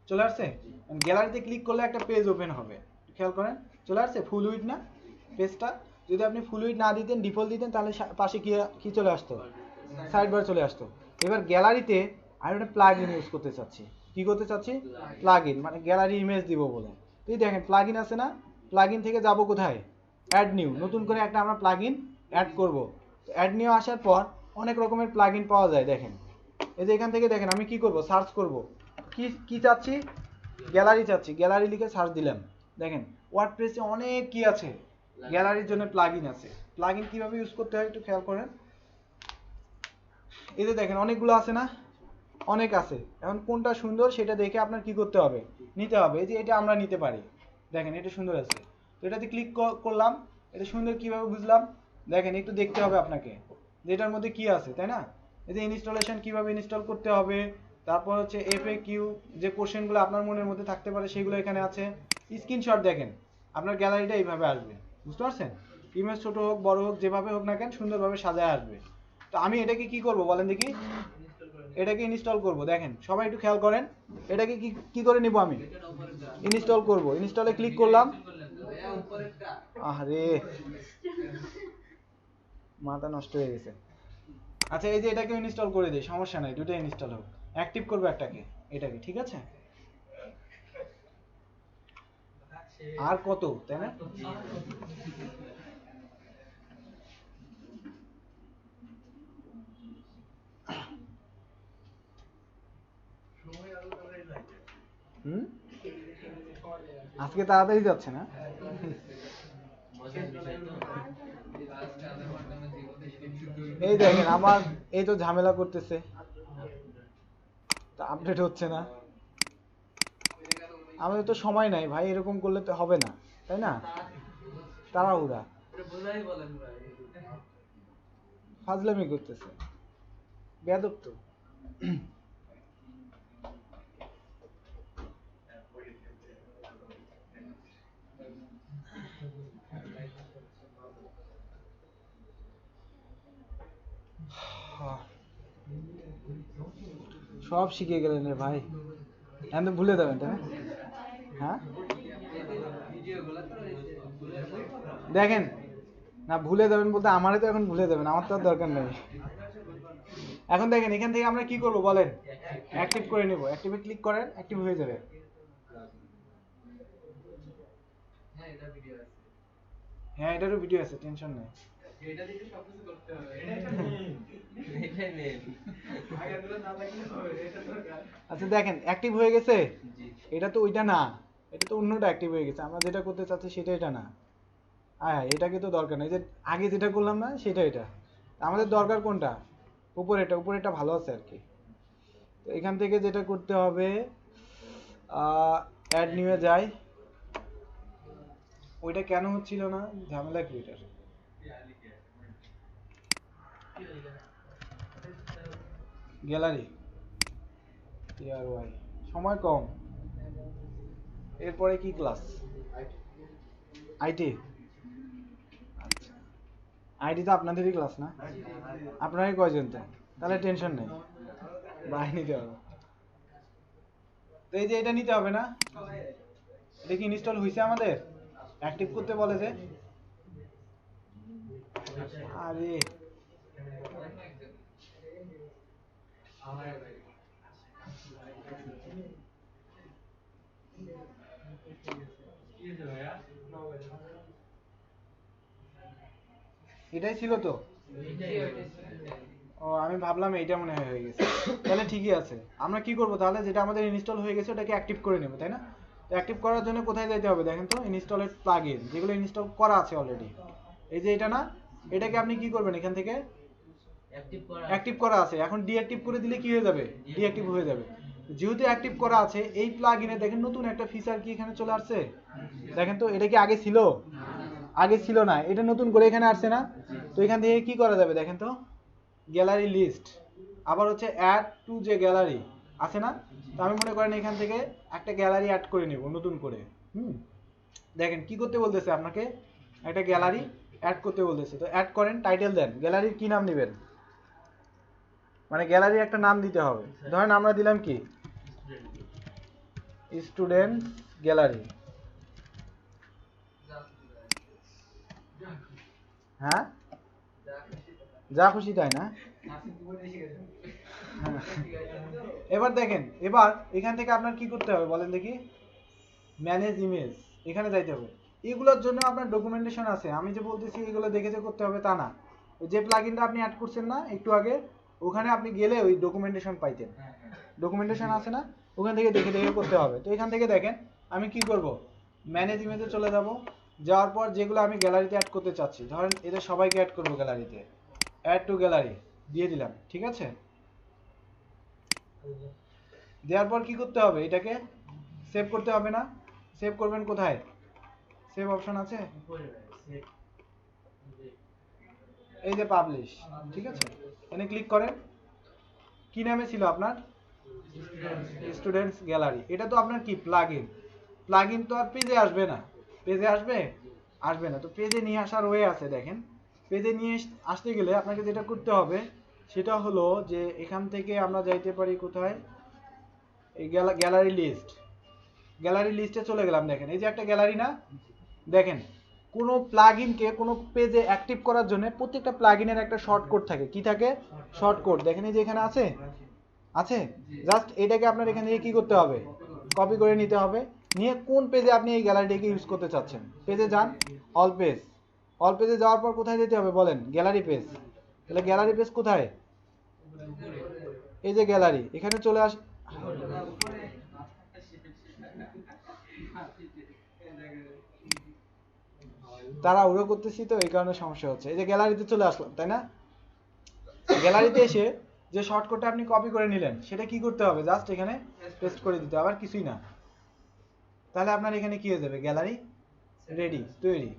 চলে আসছে? গ্যালারিতে ক্লিক করলে একটা পেজ ওপেন হবে, খেয়াল করেন। চলে আসছে? ফুল উইডথ না পেজটা? যদি আপনি ফুল উইডথ না দিতেন, ডিফল্ট দিতেন, তাহলে পাশে কি কি চলে আসতো? সাইড বার চলে আসতো। এবার গ্যালারিতে আমি একটা প্লাগ ইন ইউজ করতে চাচ্ছি। কি করতে চাচ্ছি? প্লাগ ইন, মানে গ্যালারি ইমেজ দিব বলে। তুই দেখেন প্লাগ ইন আছে না? প্লাগ ইন থেকে যাব কোথায়? Add new. নতুন করে একটা আমরা প্লাগ ইন অ্যাড করবো। অ্যাড নিউ আসার পর অনেক রকমের প্লাগ ইন পাওয়া যায়। দেখেন এই যে এখান থেকে দেখেন আমি কি করব? সার্চ করব। কি কি চাচ্ছি? গ্যালারি চাচ্ছি। গ্যালারি লিখে সার্চ দিলাম। দেখেন ওয়ার্ডপ্রেসে অনেক কি আছে, গ্যালারির জন্য প্লাগইন আছে। প্লাগইন কিভাবে ইউজ করতে হয় একটু খেয়াল করেন। এই যে দেখেন অনেকগুলো আছে না? অনেক আছে। এখন কোনটা সুন্দর সেটা দেখে আপনার কি করতে হবে? নিতে হবে। এই যে এটা আমরা নিতে পারি, দেখেন এটা সুন্দর আছে, তো এটাতে ক্লিক করলাম। এটা সুন্দর কিভাবে বুঝলাম? দেখেন একটু দেখতে হবে আপনাকে যে এটার মধ্যে কি আছে, তাই না? এই যে ইনস্টলেশন কিভাবে ইনস্টল করতে হবে, তারপর হচ্ছে এফএকিউ, যে কোশ্চেনগুলো আপনার মনের মধ্যে থাকতে পারে সেগুলো এখানে আছে। স্ক্রিনশট দেখেন, আপনার গ্যালারিটা এইভাবে আসবে। বুঝতে পারছেন? ইমেজ ছোট হোক বড় হোক যেভাবে হোক না কেন সুন্দরভাবে সাজায় আসবে। তো আমি এটাকে কি করব বলেন দেখি? এটাকে ইনস্টল করব। দেখেন সবাই একটু খেয়াল করেন, এটাকে কি কি করে নিব? আমি ইনস্টল করব। ইনস্টলে ক্লিক করলাম। আরে মাথা নষ্ট হয়ে গেছে। আচ্ছা এই যে এটাকে ইনস্টল করে দিই, সমস্যা নাই, দুটোই ইনস্টল হোক। অ্যাক্টিভ করবো একটাকে, এটাকে, ঠিক আছে? আর কত, তাই না? হুম, আজকে তাড়াতাড়ি যাচ্ছে না? এই দেখেন আমার এই তো ঝামেলা করতেছে, আপডেট হচ্ছে না। আমাদের তো সময় নাই ভাই, এরকম করলে তো হবে না, তাই না? তাড়াহুড়া, ফাজলামি করতেছে, বেয়াদব তো। সব শিখে গেলেন রে ভাই, এখন তো ভুলে যাবেন, তাই না? হ্যাঁ দেখেন না, ভুলে যাবেন বলতে আমারই তো এখন ভুলে যাবেন, আমার তো আর দরকার নেই। এখন দেখেন এখান থেকে আমরা কি করব বলেন? অ্যাক্টিভ করে নেব। অ্যাক্টিভে ক্লিক করেন, অ্যাক্টিভ হয়ে যাবে। হ্যাঁ এটারও ভিডিও আছে, টেনশন নেই। আচ্ছা দেখেন অ্যাক্টিভ হয়ে গেছে। এটা তো ওইটা না, এটা তো অন্যটা অ্যাক্টিভ হয়ে গেছে। আমরা যেটা করতে চাচ্ছি সেটা এটা না। হ্যাঁ এটাকে তো দরকার নেই, যে আগে যেটা করলাম না সেটা এটা। আমাদের দরকার কোনটা? উপরেটা, উপরেটা ভালো আছে আর কি। তো এখান থেকে যেটা করতে হবে, অ্যাড নিউয়ে যাই। ওইটা কেন হচ্ছিল না? ঝামেলা কি ওইটার? গ্যালারি টিআরওয়াই, সময় কম। এরপরে কি ক্লাস? আইটি। আচ্ছা আইটি তো আপনাদেরই ক্লাস না? আপনারাই কয়জন তো? তাহলে টেনশন নেই, বাই নিতে হবে। তো এই যে এটা নিতে হবে না, এটা কি ইনস্টল হয়েছে আমাদের? অ্যাক্টিভ করতে বলে যে, আরে এটাই ছিল তো। ও আমি ভাবলাম এইটা মনে হয় হয়ে গেছে। তাহলে ঠিকই আছে। আমরা কি করব তাহলে, যেটা আমাদের ইনস্টল হয়ে গেছে ওটাকে অ্যাক্টিভ করে নেব, তাই না? তো অ্যাক্টিভ করার জন্য কোথায় যেতে হবে দেখেন তো, ইনস্টলেড প্লাগইন, যেগুলো ইনস্টল করা আছে অলরেডি। এই যে এটা না, এটাকে আপনি কি করবেন, এখান থেকে অ্যাক্টিভ করা আছে, এখন ডিঅ্যাক্টিভ করে দিলে কি হয়ে যাবে, ডিঅ্যাক্টিভ হয়ে যাবে। যেহেতু অ্যাক্টিভ করা আছে, এই প্লাগইনে দেখেন নতুন একটা ফিচার কি এখানে চলে আসছে, দেখেন তো। এটা কি আগে ছিল? আগে ছিল না, এটা নতুন করে এখানে আসছে না। তো এখান থেকে কি করা যাবে দেখেন তো, গ্যালারি লিস্ট, আবার হচ্ছে অ্যাড টু যে গ্যালারি আছে না। তো আমি মনে করেন এখান থেকে একটা গ্যালারি অ্যাড করে নেব নতুন করে। দেখেন কি করতে বলতেছে আপনাকে, একটা গ্যালারি অ্যাড করতে বলতেছে। তো অ্যাড করেন, টাইটেল দেন, গ্যালারির কি নাম দিবেন, মানে গ্যালারির একটা নাম দিতে হবে। ধরেন আমরা দিলাম কি, স্টুডেন্ট গ্যালারি। হ্যাঁ, যা খুশি তাই না? হ্যাঁ। এবার দেখেন, এবার এখান থেকে আপনার কি করতে হবে বলেন দেখি, ম্যানেজ ইমেজ, এখানে যাইতে হবে। এগুলোর জন্য আপনার ডকুমেন্টেশন আছে, আমি যে বলতেছি এগুলো দেখে যে করতে হবে তা না। যে প্লাগইনটা আপনি অ্যাড করছেন না একটু আগে, ওখানে আপনি গেলে ওই ডকুমেন্টেশন পাইতেন, ডকুমেন্টেশন আছে না, ওখান থেকে দেখে দেখে করতে হবে। তো এখান থেকে দেখেন আমি কি করব, ম্যানেজ ইমেজে চলে যাব। যাওয়ার পর যেগুলো আমি গ্যালারিতে অ্যাড করতে চাচ্ছি, ধরেন এদের সবাইকে অ্যাড করব গ্যালারিতে, অ্যাড টু গ্যালারি দিয়ে দিলাম, ঠিক আছে। দেওয়ার পর কি করতে হবে, এটাকে সেভ করতে হবে না? সেভ করবেন কোথায়, সেভ অপশন আছে, এই যে পাবলিশ, ঠিক আছে, এখানে ক্লিক করেন। কি নামে ছিল আপনার, স্টুডেন্টস গ্যালারি। এটা তো আপনার কি প্লাগইন, প্লাগইন তো আর পেজে আসবে না, পেজে আসবে, আসবে না। তো পেজে নিয়ে আসার ওয়ে আছে, দেখেন পেজে নিয়ে আসতে গেলে আপনাকে যেটা করতে হবে সেটা হলো যে এখান থেকে আমরা যাইতে পারি কোথায়, এই গ্যালারি লিস্ট, গ্যালারি লিস্টে চলে গেলাম। দেখেন এই যে একটা গ্যালারি না, দেখেন কোনো প্লাগইনকে কোনো পেজে অ্যাক্টিভ করার জন্য প্রত্যেকটা প্লাগইনের একটা শর্ট কোড থাকে, কি থাকে, শর্ট কোড। দেখেন এই যে এখানে আছে, আছে, জাস্ট এটাকে আপনার এখান থেকে কি করতে হবে, কপি করে নিতে হবে। নিয়ে কোন পেজে আপনি এই গ্যালারিটাকে ইউজ করতে চাচ্ছেন, পেজে যান, অল পেজ, অল পেজে যাওয়ার পর কোথায় যেতে হবে বলেন, গ্যালারি পেজ। তাহলে গ্যালারি পেজ কোথায়, এই যে গ্যালারি, এখানে চলে আস। তারা উড়ো করতেছি তো এই কারণে সমস্যা হচ্ছে। এই যে গ্যালারিতে চলে আসলাম, তাই না? গ্যালারিতে এসে যে শর্টকাটটা আপনি কপি করে নিলেন সেটা কি করতে হবে, জাস্ট এখানে পেস্ট করে দিতে হবে, আর কিছুই না। তাহলে আপনার এখানে কি হয়ে যাবে, গ্যালারি রেডি, তৈরি।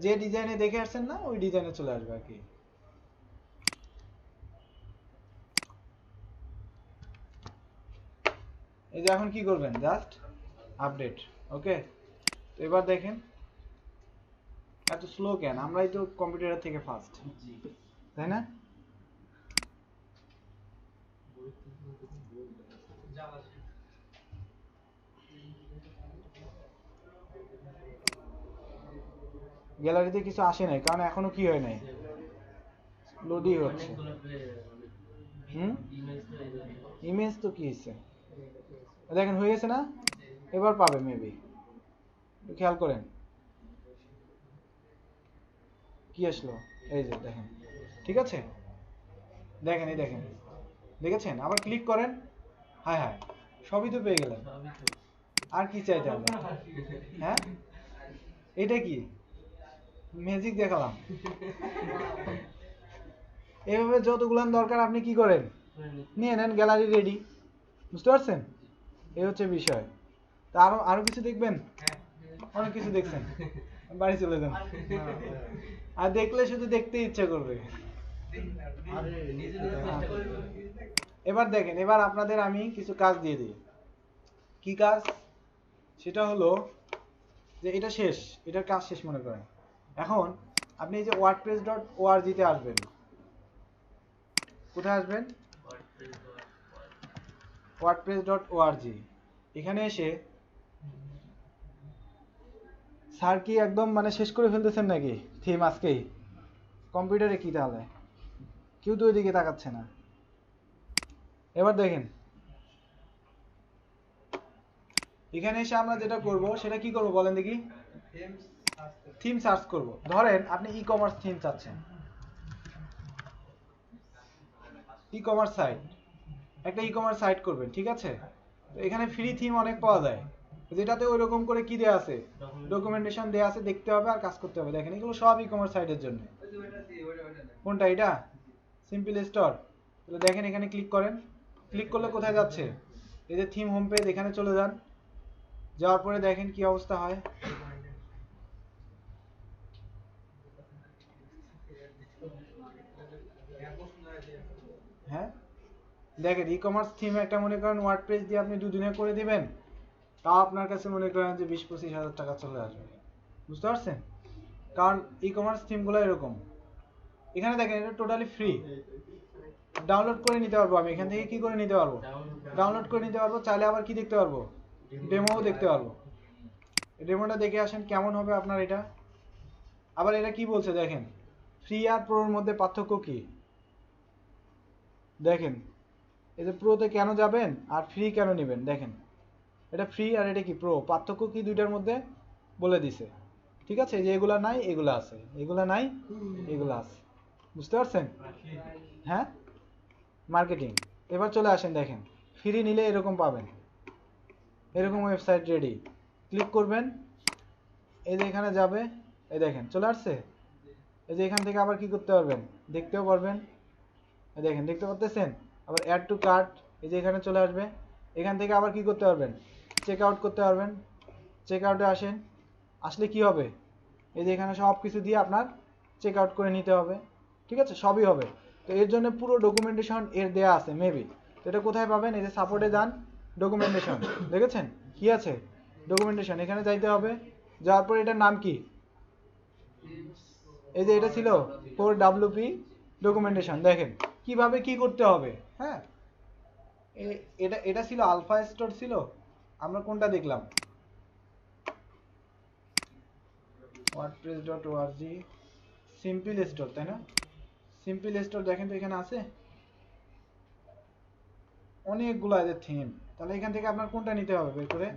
যে ডিজাইনে দেখে আসছেন না ওই ডিজাইনে চলে আসবে আর কি। এই যে এখন কি করবেন, জাস্ট আপডেট, ওকে। তো এবার দেখেন এত স্লো কেন, আমরাই তো কম্পিউটারের থেকে ফাস্ট, তাই না? গ্যালারিতে কিছু আসে নাই কারণ এখনো কি হয় নাই, লোডই হচ্ছে। ইমেজ তো কি হয়েছে, দেখেন হয়ে গেছে না, এবার পাবে মেবি, খেয়াল করেন কি আসলো, এই যে দেখেন, ঠিক আছে, দেখেন এই দেখেন, দেখেছেন, আবার ক্লিক করেন, হ্যাঁ হ্যাঁ সবই তো পেয়ে গেলেন, আর কি চাইতে হবে, হ্যাঁ এটা কি ম্যাজিক দেখালাম। এইভাবে যতগুলো দরকার আপনি কি করেন, নিয়ে নেন, গ্যালারি রেডি, বুঝতে পারছেন? এই হচ্ছে বিষয়। তা আরো আরো কিছু দেখবেন, অনেক কিছু দেখছেন, বাড়ি চলে যান, আর দেখলে শুধু দেখতে ইচ্ছা করবে। এবার দেখেন, এবার আপনাদের আমি কিছু কাজ দিয়ে দিই। কি কাজ, সেটা হলো যে এটা শেষ, এটার কাজ শেষ মনে করেন। এখন আপনি এই যে wordpress.org তে আসবেন, কোথায় আসবেন, wordpress.org। এখানে এসে স্যার কি একদম মানে শেষ করে ফেলতেছেন নাকি থিম আজকেই? কম্পিউটারে কি তাহলে? কেউ তো ওইদিকে তাকাচ্ছে না। এবার দেখেন, এখানে এসে আমরা যেটা করব সেটা কি করব বলেন দেখি? থিম সার্চ করব। ধরেন আপনি ই কমার্স থিম চাচ্ছেন, ই কমার্স সাইট, একটা ই কমার্স সাইট করবেন, ঠিক আছে? তো এখানে ফ্রি থিম অনেক পাওয়া যায়, যেটাতে ওই রকম করে কি দেয়া আছে, ডকুমেন্টেশন দেয়া আছে, দেখতে হবে আর কাজ করতে হবে। দেখেন এগুলো সব ই কমার্স সাইটের জন্য। কোনটা এটা? Simple store. তাহলে দেখেন এখানে ক্লিক করেন, ক্লিক করলে কোথায় যাচ্ছে? এই যে থিম হোম পেজ, এখানে চলে যান। যাওয়ার পরে দেখেন কি অবস্থা হয়। হ্যাঁ দেখেন, ই কমার্স থিম একটা মনে করেন ওয়ার্ডপ্রেস দিয়ে আপনি দুদিনে করে দিবেন, তাও আপনার কাছে মনে করেন যে 20-25 হাজার টাকা চলে আসবে। বুঝতে পারছেন? কারণ ই কমার্স থিমগুলো এরকম। এখানে দেখেন এটা টোটালি ফ্রি, ডাউনলোড করে নিতে পারবো। আমি এখান থেকে কি করে নিতে পারবো? ডাউনলোড করে নিতে পারবো। চাইলে আবার কি দেখতে পারবো? ডেমোও দেখতে পারবো। ডেমোটা দেখে আসেন কেমন হবে আপনার এটা। আবার এটা কি বলছে দেখেন, ফ্রি আর প্রোর মধ্যে পার্থক্য কি দেখেন। এই যে প্রোতে কেন যাবেন আর ফ্রি কেন নেবেন, দেখেন এটা ফ্রি আর এটা কি প্রো, পার্থক্য কি দুইটার মধ্যে বলে দিছে। ঠিক আছে, যে এগুলা নাই এগুলা আছে, এগুলা নাই এগুলা আছে। বুঝতে পারছেন? হ্যাঁ, মার্কেটিং। এবার চলে আসেন, দেখেন ফ্রি নিলে এরকম পাবেন, এরকম ওয়েবসাইট রেডি। ক্লিক করবেন, এই যে এখানে যাবে, এই দেখেন চলে আসছে। এই যে এখান থেকে আবার কি করতে পারবেন, দেখতেও পারবেন। এই দেখেন দেখতে পাচ্ছেন, আবার অ্যাড টু কার্ট, এই যে এখানে চলে আসবে। এখান থেকে আবার কি করতে পারবেন, চেক আউট করতে পারবেন। চেক আউটে আসেন, আসলে কি হবে, এই যে এখানে সব কিছু দিয়ে আপনার চেক আউট করে নিতে হবে। ঠিক আছে, সবই হবে। তো এর জন্য পুরো ডকুমেন্টেশন এর দেয়া আছে মেবি। তো এটা কোথায় পাবেন? এই যে সাপোর্টে যান, ডকুমেন্টেশন, দেখেছেন কি আছে? ডকুমেন্টেশন, এখানে যাইতে হবে। যাওয়ার পর এটার নাম কি? এই যে এটা ছিল 4WP ডকুমেন্টেশন। দেখেন কিভাবে কি করতে হবে। হ্যাঁ, এটা এটা ছিল আলফা স্টোর ছিল, আমরা কোনটা দেখলাম? wordpress.org সিম্পল স্টোর, তাই না? সিম্পল স্টোর দেখেন তো এখানে আছে অনেকগুলো এদের থিম। তাহলে এখান থেকে আপনার কোনটা নিতে হবে বের করে?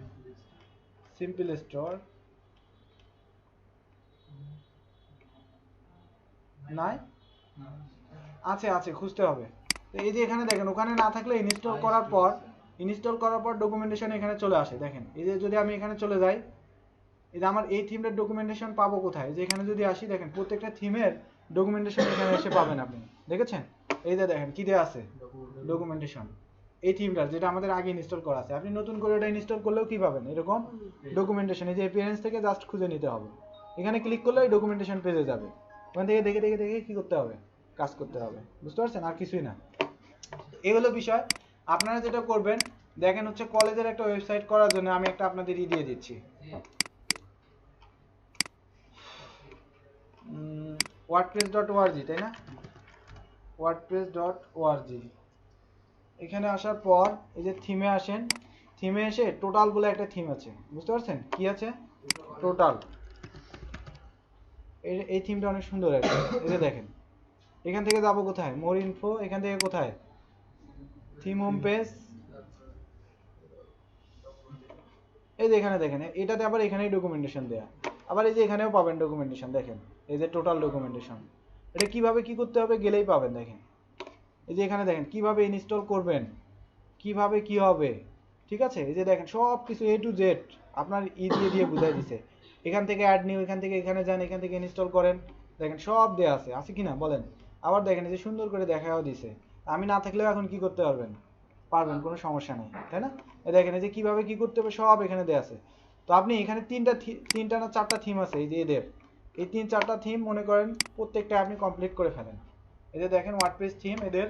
সিম্পল স্টোর নাই, আছে আছে, খুঁজতে হবে। তো এই যে এখানে দেখেন, ওখানে না থাকলে ইনস্টল করার পর ডকুমেন্টেশন এখানে চলে আসে। দেখেন এই যে যদি আমি এখানে চলে যাই, এই যে আমার এই থিমটার ডকুমেন্টেশন পাবো কোথায়? যে এখানে যদি আসি, দেখেন প্রত্যেকটা থিমের ডকুমেন্টেশন এখানে এসে পাবেন আপনি। দেখেছেন? এই যে দেখেন কি দেয়া আছে, ডকুমেন্টেশন। এই থিমটার যেটা আমাদের আগে ইনস্টল করা আছে, আপনি নতুন করে এটা ইনস্টল করলেও কি পাবেন, এরকম ডকুমেন্টেশন। এই যে অ্যাপিয়ারেন্স থেকে জাস্ট খুঁজে নিতে হবে, এখানে ক্লিক করলে এই ডকুমেন্টেশন পেজে যাবে। ওখান থেকে দেখে দেখে দেখে কি করতে হবে, কাজ করতে হবে। বুঝতে পারছেন? আর কিছুই না। এই হলো বিষয়। আপনারা যেটা করবেন, দেখেন হচ্ছে কলেজের একটা ওয়েবসাইট করার জন্য আমি একটা আপনাদের দিয়ে দিচ্ছি, wordpress.org, তাই না? wordpress.org। এখানে আসার পর এই যে থিমে আসেন, থিমে এসে টোটাল বলে একটা থিম আছে। বুঝতে পারছেন কি আছে? টোটাল। এই থিমটা অনেক সুন্দর একটা। এই যে দেখেন, এখান থেকে যাবো কোথায়? মোর ইনফো। এখান থেকে কোথায়? Theme home page. এই যে এখানে দেখেন, এটাতে আবার এখানেই ডকুমেন্টেশন দেয়া। আবার এই যে এখানেও পাবেন ডকুমেন্টেশন, দেখেন এই যে টোটাল ডকুমেন্টেশন। এটা কিভাবে কি করতে হবে গেলেই পাবেন। দেখেন এই যে এখানে দেখেন কিভাবে ইনস্টল করবেন, কিভাবে কি হবে। ঠিক আছে, এই যে দেখেন সব কিছু A to Z আপনার দিয়ে দিয়ে বুঝাই দিছে। এখান থেকে অ্যাড নিউ, এখান থেকে এখানে যান, এখান থেকে ইনস্টল করেন। দেখেন সব দেয়া আছে কিনা বলেন? আবার দেখেন এই যে সুন্দর করে দেখাও দিছে। আমি না থাকলেও এখন কি করতে পারবেন, কোনো সমস্যা নেই, তাই না? এই দেখেন এই যে কিভাবে কি করতে হবে সব এখানে দেয়া আছে। তো আপনি এখানে তিনটা না চারটা থিম আছে এই যে এদের, এই 3-4টা থিম মনে করেন প্রত্যেকটা আপনি কমপ্লিট করে ফেলেন। এই যে দেখেন ওয়ার্ডপ্রেস থিম, এদের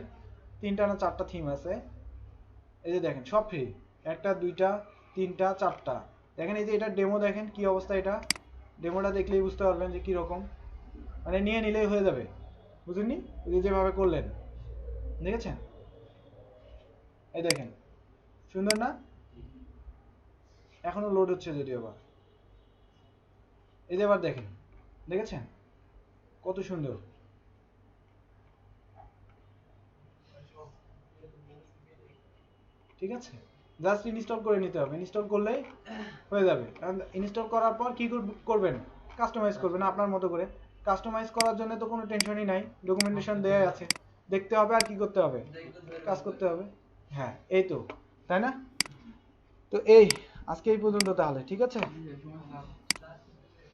3টা না 4টা থিম আছে। এই যে দেখেন সব ফ্রি, 1টা 2টা 3টা 4টা। দেখেন এই যে এটা ডেমো, দেখেন কি অবস্থা। এটা ডেমোটা দেখলেই বুঝতে পারবেন যে কি রকম, মানে নিয়ে নিলেই হয়ে যাবে। বুঝেননি? এই যে যেভাবে করলেন দেখেছেন? এই দেখেন, সুন্দর না? এখনো লোড হচ্ছে যদিও বা। এই যে আবার দেখেন, দেখেছেন কত সুন্দর। ঠিক আছে, জাস্ট ইনস্টল করে নিতে হবে, ইনস্টল করলেই হয়ে যাবে। ইনস্টল করার পর কি করবেন, কাস্টমাইজ করবেন আপনার মতো করে। কাস্টমাইজ করার জন্য তো কোনো টেনশনই নাই, ডকুমেন্টেশন দেয়া আছে, দেখতে হবে আর কি করতে হবে, কাজ করতে হবে। হ্যাঁ এই তো, তাই না? তো এই আজকে এই পর্যন্ত তাহলে, ঠিক আছে।